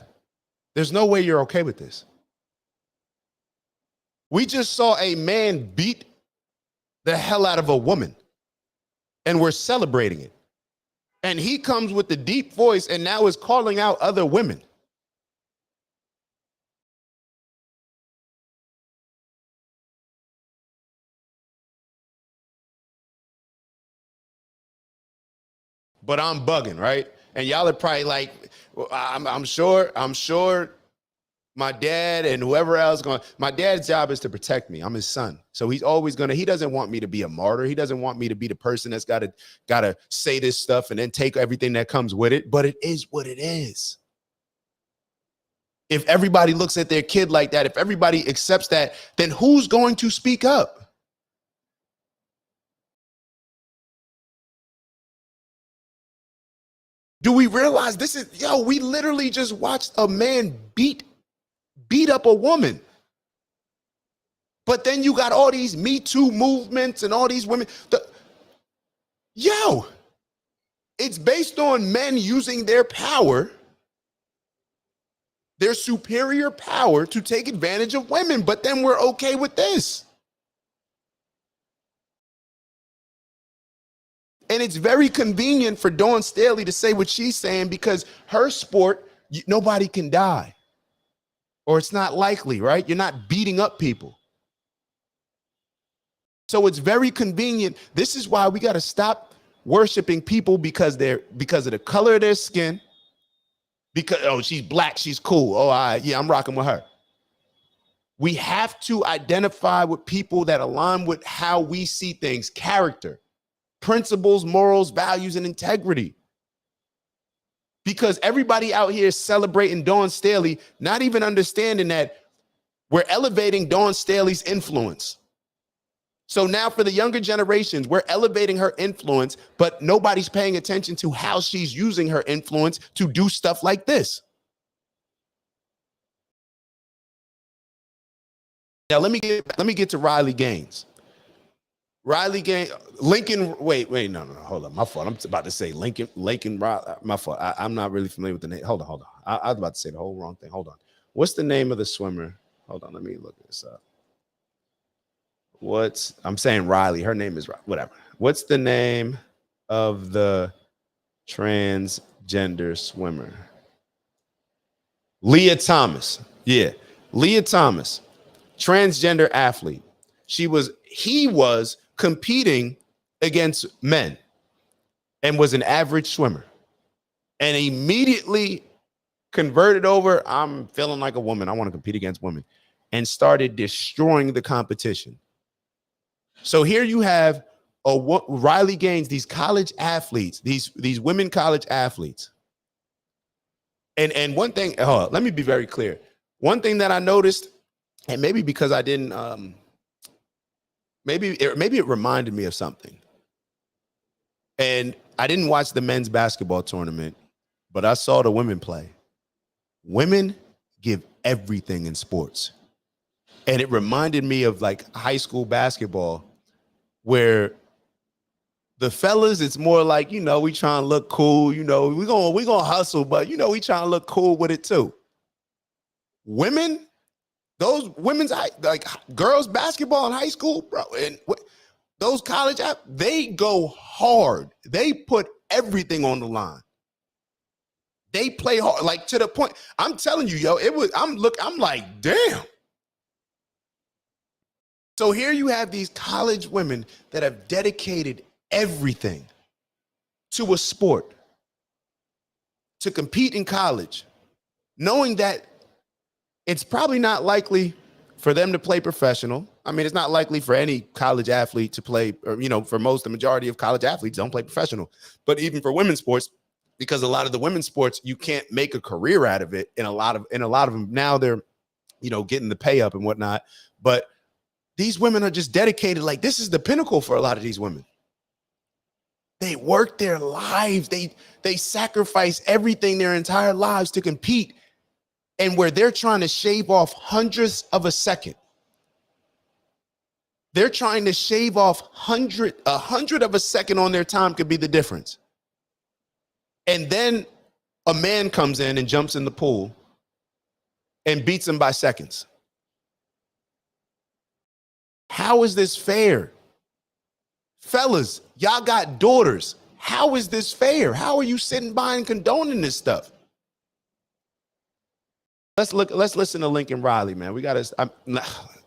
there's no way you're okay with this. We just saw a man beat the hell out of a woman, and we're celebrating it. And he comes with the deep voice and now is calling out other women. But I'm bugging, right? And y'all are probably like, well, I'm sure my dad and whoever else my dad's job is to protect me. I'm his son. So he's always he doesn't want me to be a martyr. He doesn't want me to be the person that's gotta say this stuff and then take everything that comes with it. But it is what it is. If everybody looks at their kid like that, if everybody accepts that, then who's going to speak up? Do we realize we literally just watched a man beat up a woman. But then you got all these Me Too movements and all these women. It's based on men using their power, their superior power, to take advantage of women. But then we're okay with this. And it's very convenient for Dawn Staley to say what she's saying because her sport, nobody can die. Or it's not likely, right? You're not beating up people. So it's very convenient. This is why we got to stop worshiping people because of the color of their skin. Because, oh, she's black, she's cool. Oh, yeah, I'm rocking with her. We have to identify with people that align with how we see things, character, principles, morals, values, and integrity. Because everybody out here is celebrating Dawn Staley, not even understanding that we're elevating Dawn Staley's influence. So now for the younger generations, we're elevating her influence, but nobody's paying attention to how she's using her influence to do stuff like this. Now let me get to Riley Gaines. Riley Gaines, Lincoln. Wait, no, hold on. My fault. I'm about to say Lincoln. My fault. I'm not really familiar with the name. Hold on. I was about to say the whole wrong thing. Hold on. What's the name of the swimmer? Hold on. Let me look this up. I'm saying Riley. Her name is whatever. What's the name of the transgender swimmer? Leah Thomas. Yeah, Leah Thomas, transgender athlete. He was competing against men and was an average swimmer and immediately converted over. I'm feeling like a woman. I want to compete against women, and started destroying the competition. So here you have Riley Gaines, these college athletes, these women college athletes. And one thing, let me be very clear. One thing that I noticed, and maybe because I didn't, maybe it reminded me of something. And I didn't watch the men's basketball tournament, but I saw the women play. Women give everything in sports. And it reminded me of like high school basketball, where the fellas, it's more like, we trying to look cool, we gonna hustle, but we trying to look cool with it too. Women, those women's like girls basketball in high school, bro, and those college they go hard. They put everything on the line. They play hard, like to the point. I'm telling you, yo, I'm like, damn. So here you have these college women that have dedicated everything to a sport, to compete in college, knowing that it's probably not likely for them to play professional. I mean, it's not likely for any college athlete to play, or, for the majority of college athletes don't play professional. But even for women's sports, because a lot of the women's sports, you can't make a career out of it. And a lot of them now, they're, getting the pay up and whatnot. But these women are just dedicated. Like, this is the pinnacle for a lot of these women. They work their lives. They sacrifice everything, their entire lives, to compete. And where they're trying to shave off hundredths of a second. They're trying to shave off a hundred of a second on their time could be the difference. And then a man comes in and jumps in the pool and beats them by seconds. How is this fair? Fellas, y'all got daughters. How is this fair? How are you sitting by and condoning this stuff? Let's listen to Lincoln Riley, man.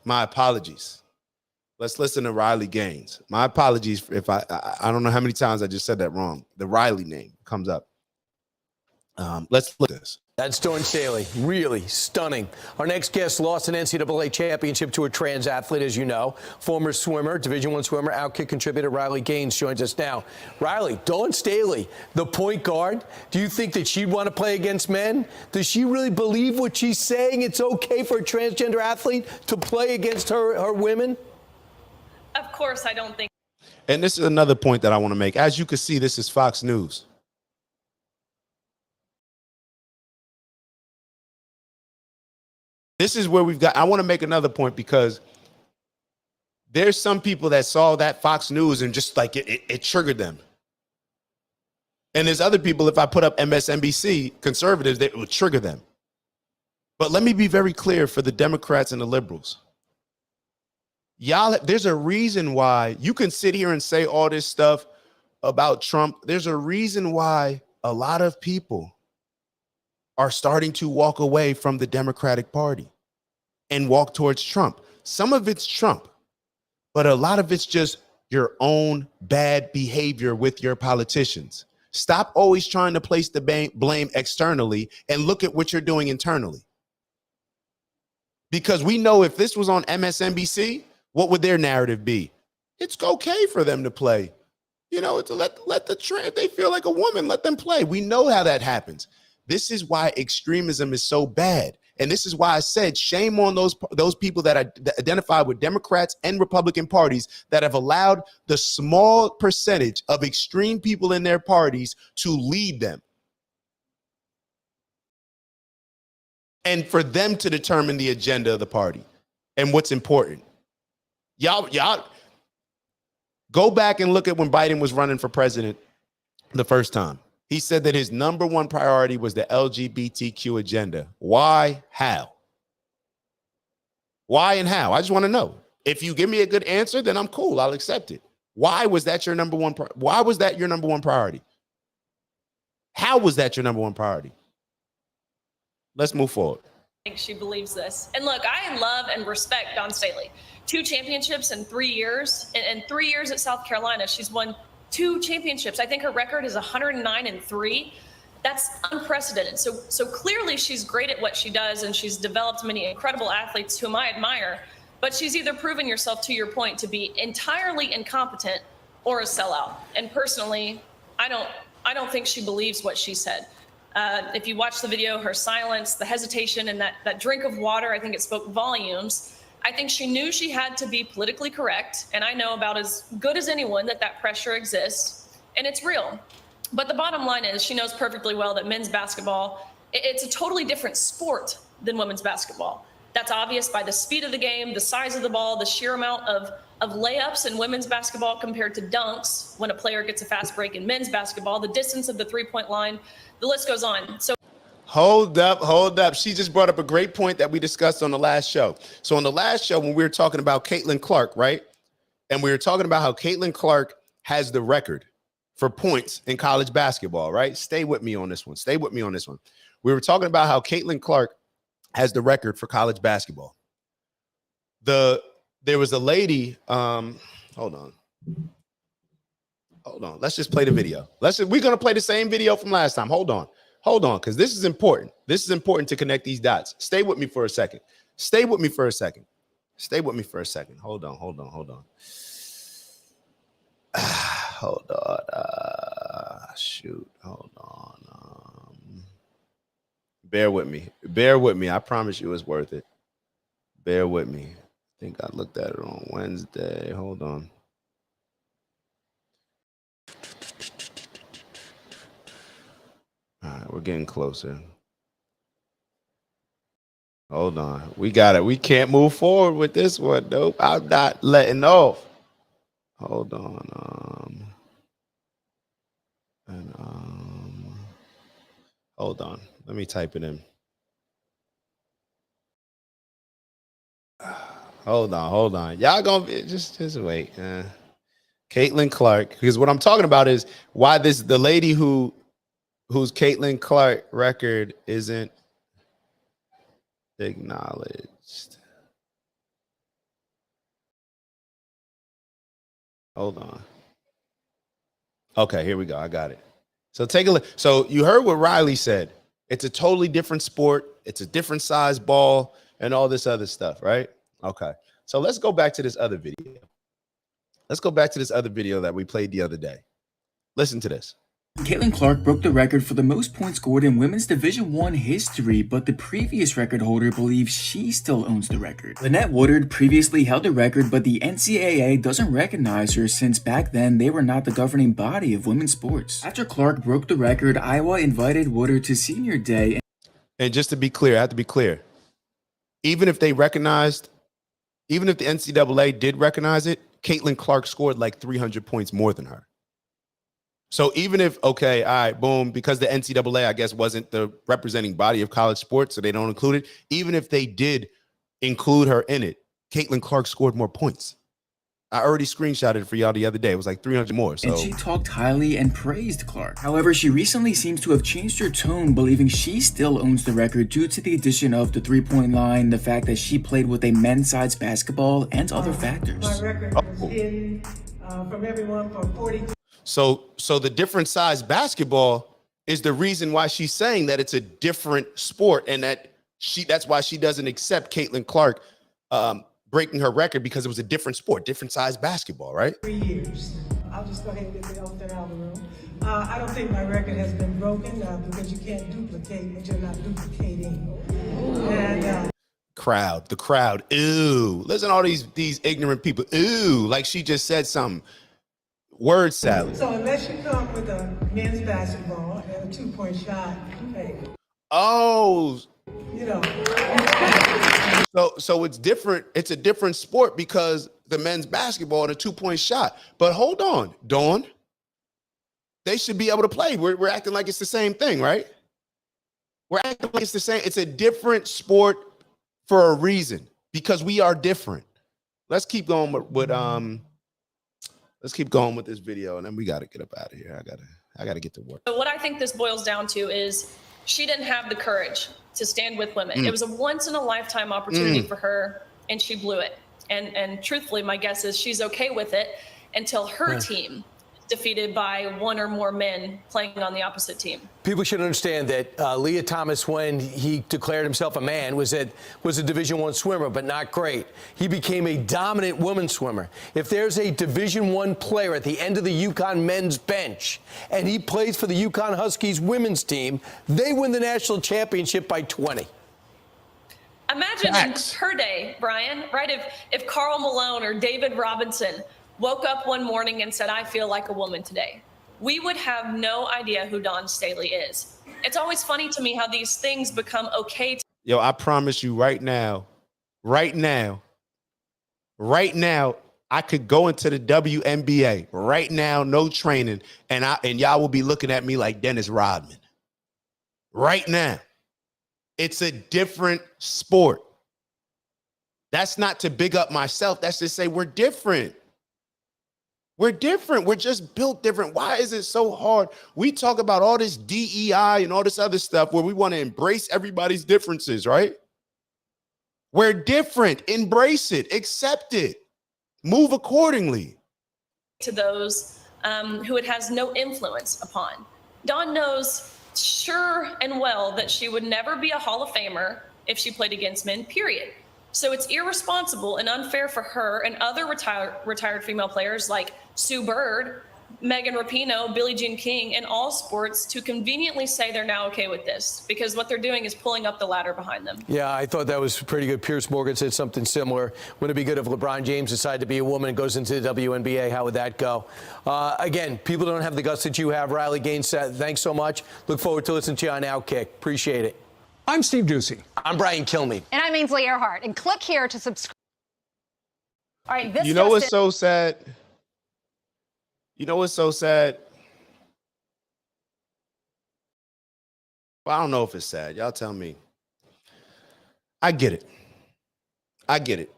My apologies. Let's listen to Riley Gaines. My apologies if I don't know how many times I just said that wrong. The Riley name comes up. Let's look at this. That's Dawn Staley. Really stunning. Our next guest lost an NCAA championship to a trans athlete, as you know. Former swimmer, Division I swimmer, Outkick contributor Riley Gaines joins us now. Riley, Dawn Staley, the point guard. Do you think that she'd want to play against men? Does she really believe what she's saying? It's okay for a transgender athlete to play against her women? Of course, I don't think. And this is another point that I want to make. As you can see, this is Fox News. This is where I want to make another point, because there's some people that saw that Fox News and just like it triggered them. And there's other people, if I put up MSNBC, conservatives, that it would trigger them. But let me be very clear for the Democrats and the liberals. Y'all, there's a reason why you can sit here and say all this stuff about Trump, there's a reason why a lot of people are starting to walk away from the Democratic Party and walk towards Trump. Some of it's Trump, but a lot of it's just your own bad behavior with your politicians. Stop always trying to place the blame externally and look at what you're doing internally. Because we know if this was on MSNBC, what would their narrative be? It's okay for them to play. You know, it's let the trend, they feel like a woman, let them play. We know how that happens. This is why extremism is so bad. And this is why I said shame on those people that identify with Democrats and Republican parties that have allowed the small percentage of extreme people in their parties to lead them. And for them to determine the agenda of the party and what's important. Y'all go back and look at when Biden was running for president the first time. He said that his number one priority was the LGBTQ agenda. Why? How? Why and how? I just want to know. If you give me a good answer, then I'm cool. I'll accept it. Why was that your number one? Why was that your number one priority? How was that your number one priority? Let's move forward. I think she believes this. And look, I love and respect Dawn Staley. 2 championships in 3 years. And 3 years at South Carolina, she's won 2 championships. I think her record is 109-3. That's unprecedented. So clearly she's great at what she does, and she's developed many incredible athletes whom I admire. But she's either proven yourself, to your point, to be entirely incompetent or a sellout. And personally, I don't think she believes what she said. If you watch the video, her silence, the hesitation, and that drink of water, I think it spoke volumes. I think she knew she had to be politically correct, and I know about as good as anyone that pressure exists, and it's real. But the bottom line is she knows perfectly well that men's basketball, it's a totally different sport than women's basketball. That's obvious by the speed of the game, the size of the ball, the sheer amount of layups in women's basketball compared to dunks when a player gets a fast break in men's basketball, the distance of the three-point line, the list goes on. So Hold up. She just brought up a great point that we discussed on the last show. So on the last show, when we were talking about Caitlin Clark, right? And we were talking about how Caitlin Clark has the record for points in college basketball, right? Stay with me on this one. We were talking about how Caitlin Clark has the record for college basketball. There was a lady, hold on. Let's just play the video. We're going to play the same video from last time. Hold on, because this is important. This is important to connect these dots. Stay with me for a second. Hold on. Shoot. Hold on. Bear with me. I promise you it's worth it. Bear with me. I think I looked at it on Wednesday. Hold on. All right, we're getting closer. Hold on. We got it. We can't move forward with this one. Nope. I'm not letting off. Hold on. Hold on. Let me type it in. Hold on. Y'all gonna be, just wait. Caitlin Clark, because what I'm talking about is why the lady whose Caitlin Clark record isn't acknowledged. Hold on. Okay, here we go. I got it. So take a look. So you heard what Riley said. It's a totally different sport. It's a different size ball and all this other stuff, right? Okay. So let's go back to this other video. That we played the other day. Listen to this. Caitlin Clark broke the record for the most points scored in women's Division I history, but the previous record holder believes she still owns the record. Lynette Woodard previously held the record, but the NCAA doesn't recognize her since back then they were not the governing body of women's sports. After Clark broke the record, Iowa invited Woodard to senior day. And just to be clear, I have to be clear. Even if the NCAA did recognize it, Caitlin Clark scored like 300 points more than her. So even if, okay, all right, boom, because the NCAA, I guess, wasn't the representing body of college sports, so they don't include it. Even if they did include her in it, Caitlin Clark scored more points. I already screenshotted it for y'all the other day. It was like 300 more. So And she talked highly and praised Clark. However, she recently seems to have changed her tone, believing she still owns the record due to the addition of the three-point line, the fact that she played with a men's size basketball, and other factors. My record was hidden from everyone for 42. So the different size basketball is the reason why she's saying that it's a different sport, and that's why she doesn't accept Caitlin Clark breaking her record, because it was a different sport, different size basketball, right? 3 years. I'll just go ahead and get the elephant out of the room. I don't think my record has been broken because you can't duplicate what you're not duplicating. And The crowd, ooh. Listen to all these ignorant people, ooh, like she just said something. Word salad. so unless you come with a men's basketball and a 2-point shot, hey, Oh, you know. so it's different. It's a different sport because the men's basketball and a 2-point shot. But hold on, Dawn. They should be able to play. We're acting like it's the same thing, right? We're acting like it's the same. It's a different sport for a reason, because we are different. Let's keep going with let's keep going with this video, and then we got to get up out of here. I gotta get to work. But what I think this boils down to is she didn't have the courage to stand with women. It was a once in a lifetime opportunity for her, and she blew it. And truthfully, my guess is she's okay with it until her team is defeated by one or more men playing on the opposite team. People should understand that Leah Thomas, when he declared himself a man, was a Division I swimmer, but not great. He became a dominant woman swimmer. If there's a Division I player at the end of the UConn men's bench and he plays for the UConn Huskies women's team, they win the national championship by 20. Imagine in her day, Brian, right? If Karl Malone or David Robinson woke up one morning and said, I feel like a woman today, we would have no idea who Dawn Staley is. It's always funny to me how these things become okay. Yo, I promise you right now, I could go into the WNBA right now, no training, and y'all will be looking at me like Dennis Rodman. Right now. It's a different sport. That's not to big up myself. That's to say we're different. We're different. We're just built different. Why is it so hard? We talk about all this DEI and all this other stuff where we want to embrace everybody's differences, right? We're different. Embrace it. Accept it. Move accordingly. To those who it has no influence upon. Dawn knows sure and well that she would never be a Hall of Famer if she played against men, period. So it's irresponsible and unfair for her and other retired female players like Sue Bird, Megan Rapinoe, Billie Jean King, in all sports to conveniently say they're now okay with this, because what they're doing is pulling up the ladder behind them. Yeah, I thought that was pretty good. Piers Morgan said something similar. Wouldn't it be good if LeBron James decided to be a woman and goes into the WNBA? How would that go? Again, people don't have the guts that you have. Riley Gaines, thanks so much. Look forward to listening to you on Outkick. Appreciate it. I'm Steve Ducey. I'm Brian Kilmeade. And I'm Ainsley Earhart. And click here to subscribe. All right, this You know what's so sad? You know what's so sad? Well, I don't know if it's sad. Y'all tell me. I get it. I get it.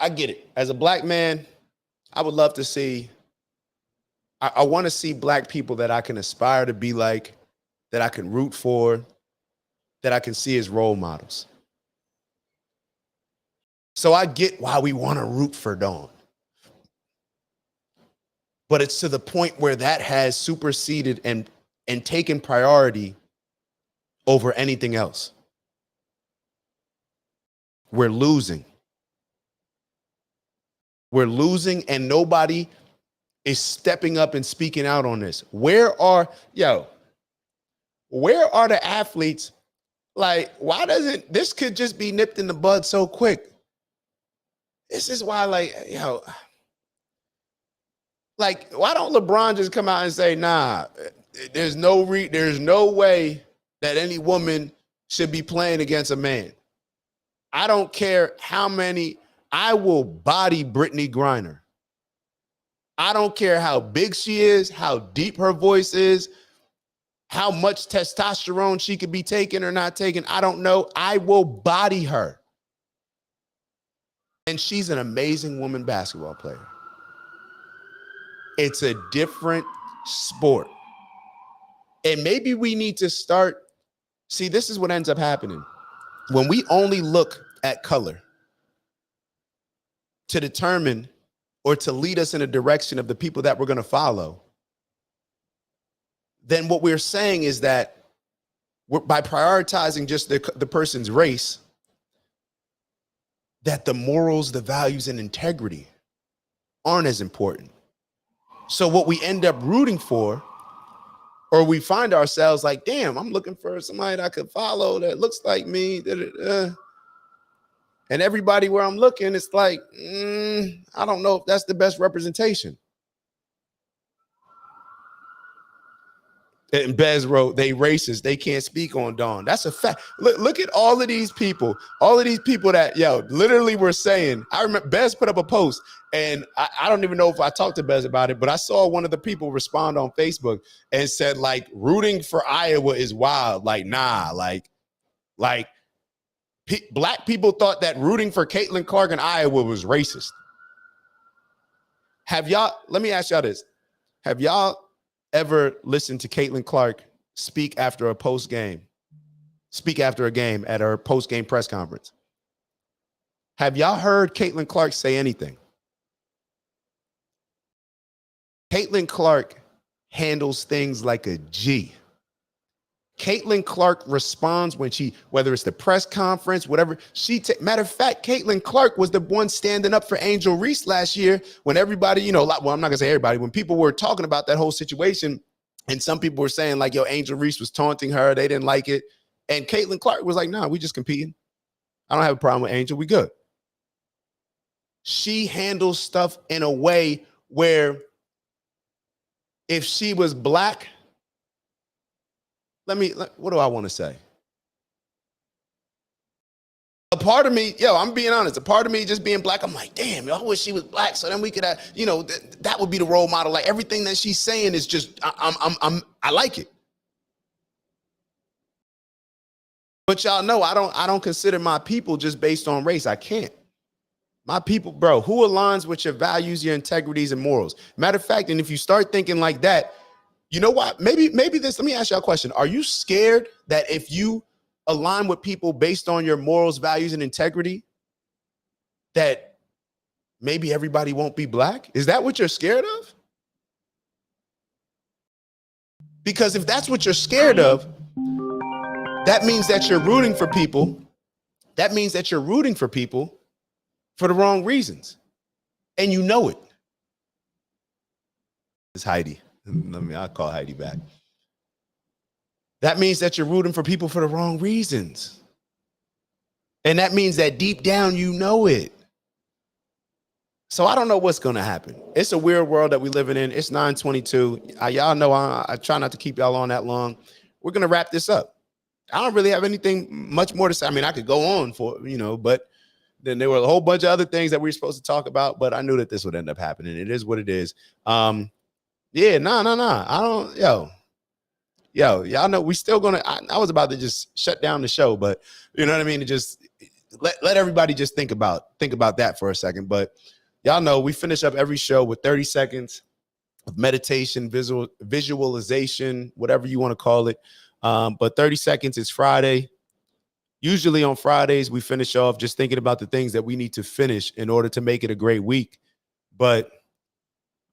I get it. As a black man, I would love to see. I want to see black people that I can aspire to be like, that I can root for, that I can see as role models. So I get why we want to root for Dawn. But it's to the point where that has superseded and taken priority over anything else. We're losing. We're losing, and nobody is stepping up and speaking out on this. Where are the athletes? Like, why doesn't this could just be nipped in the bud so quick? This is why, like, like, why don't LeBron just come out and say, nah, there's no way that any woman should be playing against a man. I don't care how many, I will body Brittany Griner. I don't care how big she is, how deep her voice is, how much testosterone she could be taking or not taking. I don't know. I will body her. And she's an amazing woman basketball player. It's a different sport. And maybe we need to start. See, this is what ends up happening. When we only look at color to determine or to lead us in a direction of the people that we're going to follow, then what we're saying is that by prioritizing just the person's race, that the morals, the values, and integrity aren't as important. So what we end up rooting for, or we find ourselves like, damn, I'm looking for somebody that I could follow that looks like me. And everybody where I'm looking, it's like, I don't know if that's the best representation. And Bez wrote, they racist. They can't speak on Dawn. That's a fact. Look at all of these people that, literally were saying, I remember Bez put up a post, and I don't even know if I talked to Bez about it, but I saw one of the people respond on Facebook and said, like, rooting for Iowa is wild. Like, nah, like black people thought that rooting for Caitlin Clark in Iowa was racist. Let me ask y'all this. Have y'all ever listened to Caitlin Clark speak after a game at her post-game press conference? Have y'all heard Caitlin Clark say anything? Caitlin Clark handles things like a G. Caitlin Clark responds whether it's the press conference, whatever. Matter of fact, Caitlin Clark was the one standing up for Angel Reese last year when everybody, well, I'm not gonna say everybody, when people were talking about that whole situation, and some people were saying like, Angel Reese was taunting her, they didn't like it. And Caitlin Clark was like, nah, we just competing. I don't have a problem with Angel, we good. She handles stuff in a way where if she was black, what do I want to say? A part of me, I'm being honest, a part of me just being black, I'm like, damn, I wish she was black. So then we could have, that would be the role model. Like everything that she's saying is just, I like it. But y'all know, I don't consider my people just based on race. I can't. My people, bro, who aligns with your values, your integrities, and morals? Matter of fact, and if you start thinking like that, you know what? Maybe this, let me ask y'all a question. Are you scared that if you align with people based on your morals, values, and integrity, that maybe everybody won't be black? Is that what you're scared of? Because if that's what you're scared of, that means that you're rooting for people. That means that you're rooting for people for the wrong reasons. And you know it. It's Heidi. I'll call Heidi back. That means that you're rooting for people for the wrong reasons. And that means that deep down, you know it. So I don't know what's going to happen. It's a weird world that we living in. It's 9:22. Y'all know I try not to keep y'all on that long. We're going to wrap this up. I don't really have anything much more to say. I mean, I could go on but then there were a whole bunch of other things that we were supposed to talk about, but I knew that this would end up happening. It is what it is. I don't, y'all know we still gonna, I was about to just shut down the show, but you know what I mean? Just let everybody just think about that for a second. But y'all know we finish up every show with 30 seconds of meditation, visualization, whatever you want to call it. But 30 seconds is Friday. Usually on Fridays, we finish off just thinking about the things that we need to finish in order to make it a great week. But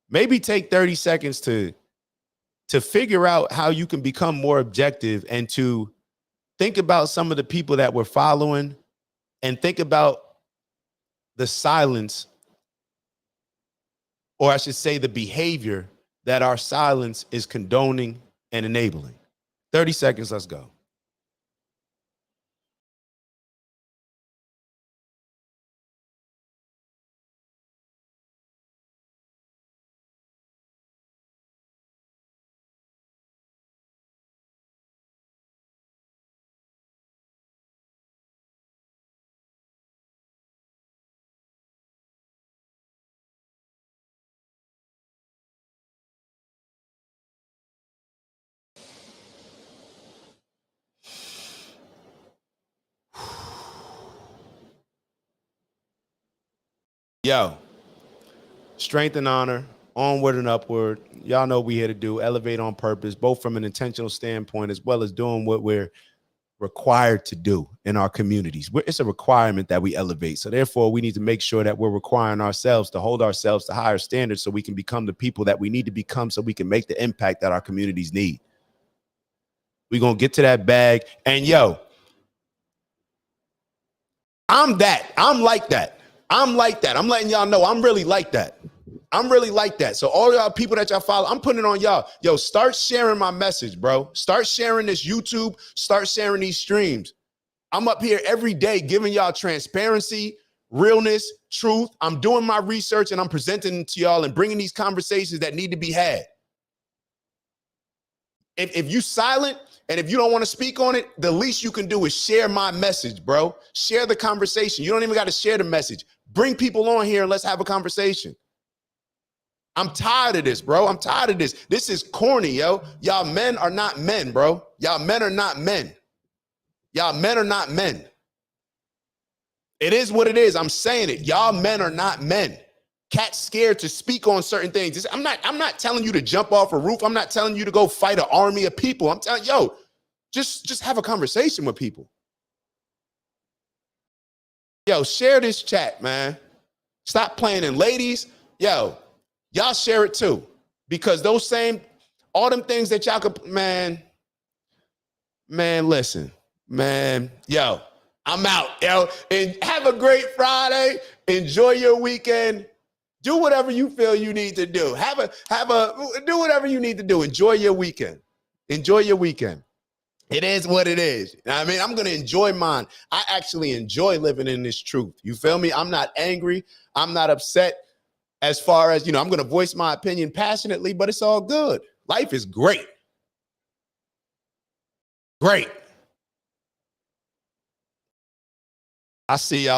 maybe take 30 seconds to figure out how you can become more objective and to think about some of the people that we're following and think about the silence, or I should say the behavior that our silence is condoning and enabling. 30 seconds, let's go. Yo, strength and honor. onward and upward. Y'all know what we here to do, elevate on purpose, both from an intentional standpoint as well as doing what we're required to do in our communities. It's a requirement that we elevate. So therefore, we need to make sure that we're requiring ourselves to hold ourselves to higher standards so we can become the people that we need to become so we can make the impact that our communities need. We're going to get to that bag. And yo, I'm that. I'm like that. I'm like that. I'm letting y'all know I'm really like that. I'm really like that. So all y'all people that y'all follow, I'm putting it on y'all. Yo, start sharing my message, bro. Start sharing this YouTube. Start sharing these streams. I'm up here every day giving y'all transparency, realness, truth. I'm doing my research and I'm presenting it to y'all and bringing these conversations that need to be had. If you silent and if you don't want to speak on it, the least you can do is share my message, bro. Share the conversation. You don't even got to share the message. Bring people on here and let's have a conversation. I'm tired of this, bro. I'm tired of this. This is corny, yo. Y'all men are not men, bro. Y'all men are not men. Y'all men are not men. It is what it is. I'm saying it. Y'all men are not men. Cat's scared to speak on certain things. I'm not telling you to jump off a roof. I'm not telling you to go fight an army of people. I'm telling yo, just have a conversation with people. Yo, share this chat, man. Stop playing. And ladies, yo, y'all share it too. Because those same, all them things that y'all could, man, listen, man, yo, I'm out, yo. And have a great Friday. Enjoy your weekend. Do whatever you feel you need to do. Do whatever you need to do. Enjoy your weekend. Enjoy your weekend. It is what it is. I mean, I'm going to enjoy mine. I actually enjoy living in this truth. You feel me? I'm not angry. I'm not upset as far as, I'm going to voice my opinion passionately, but it's all good. Life is great. Great. I see y'all.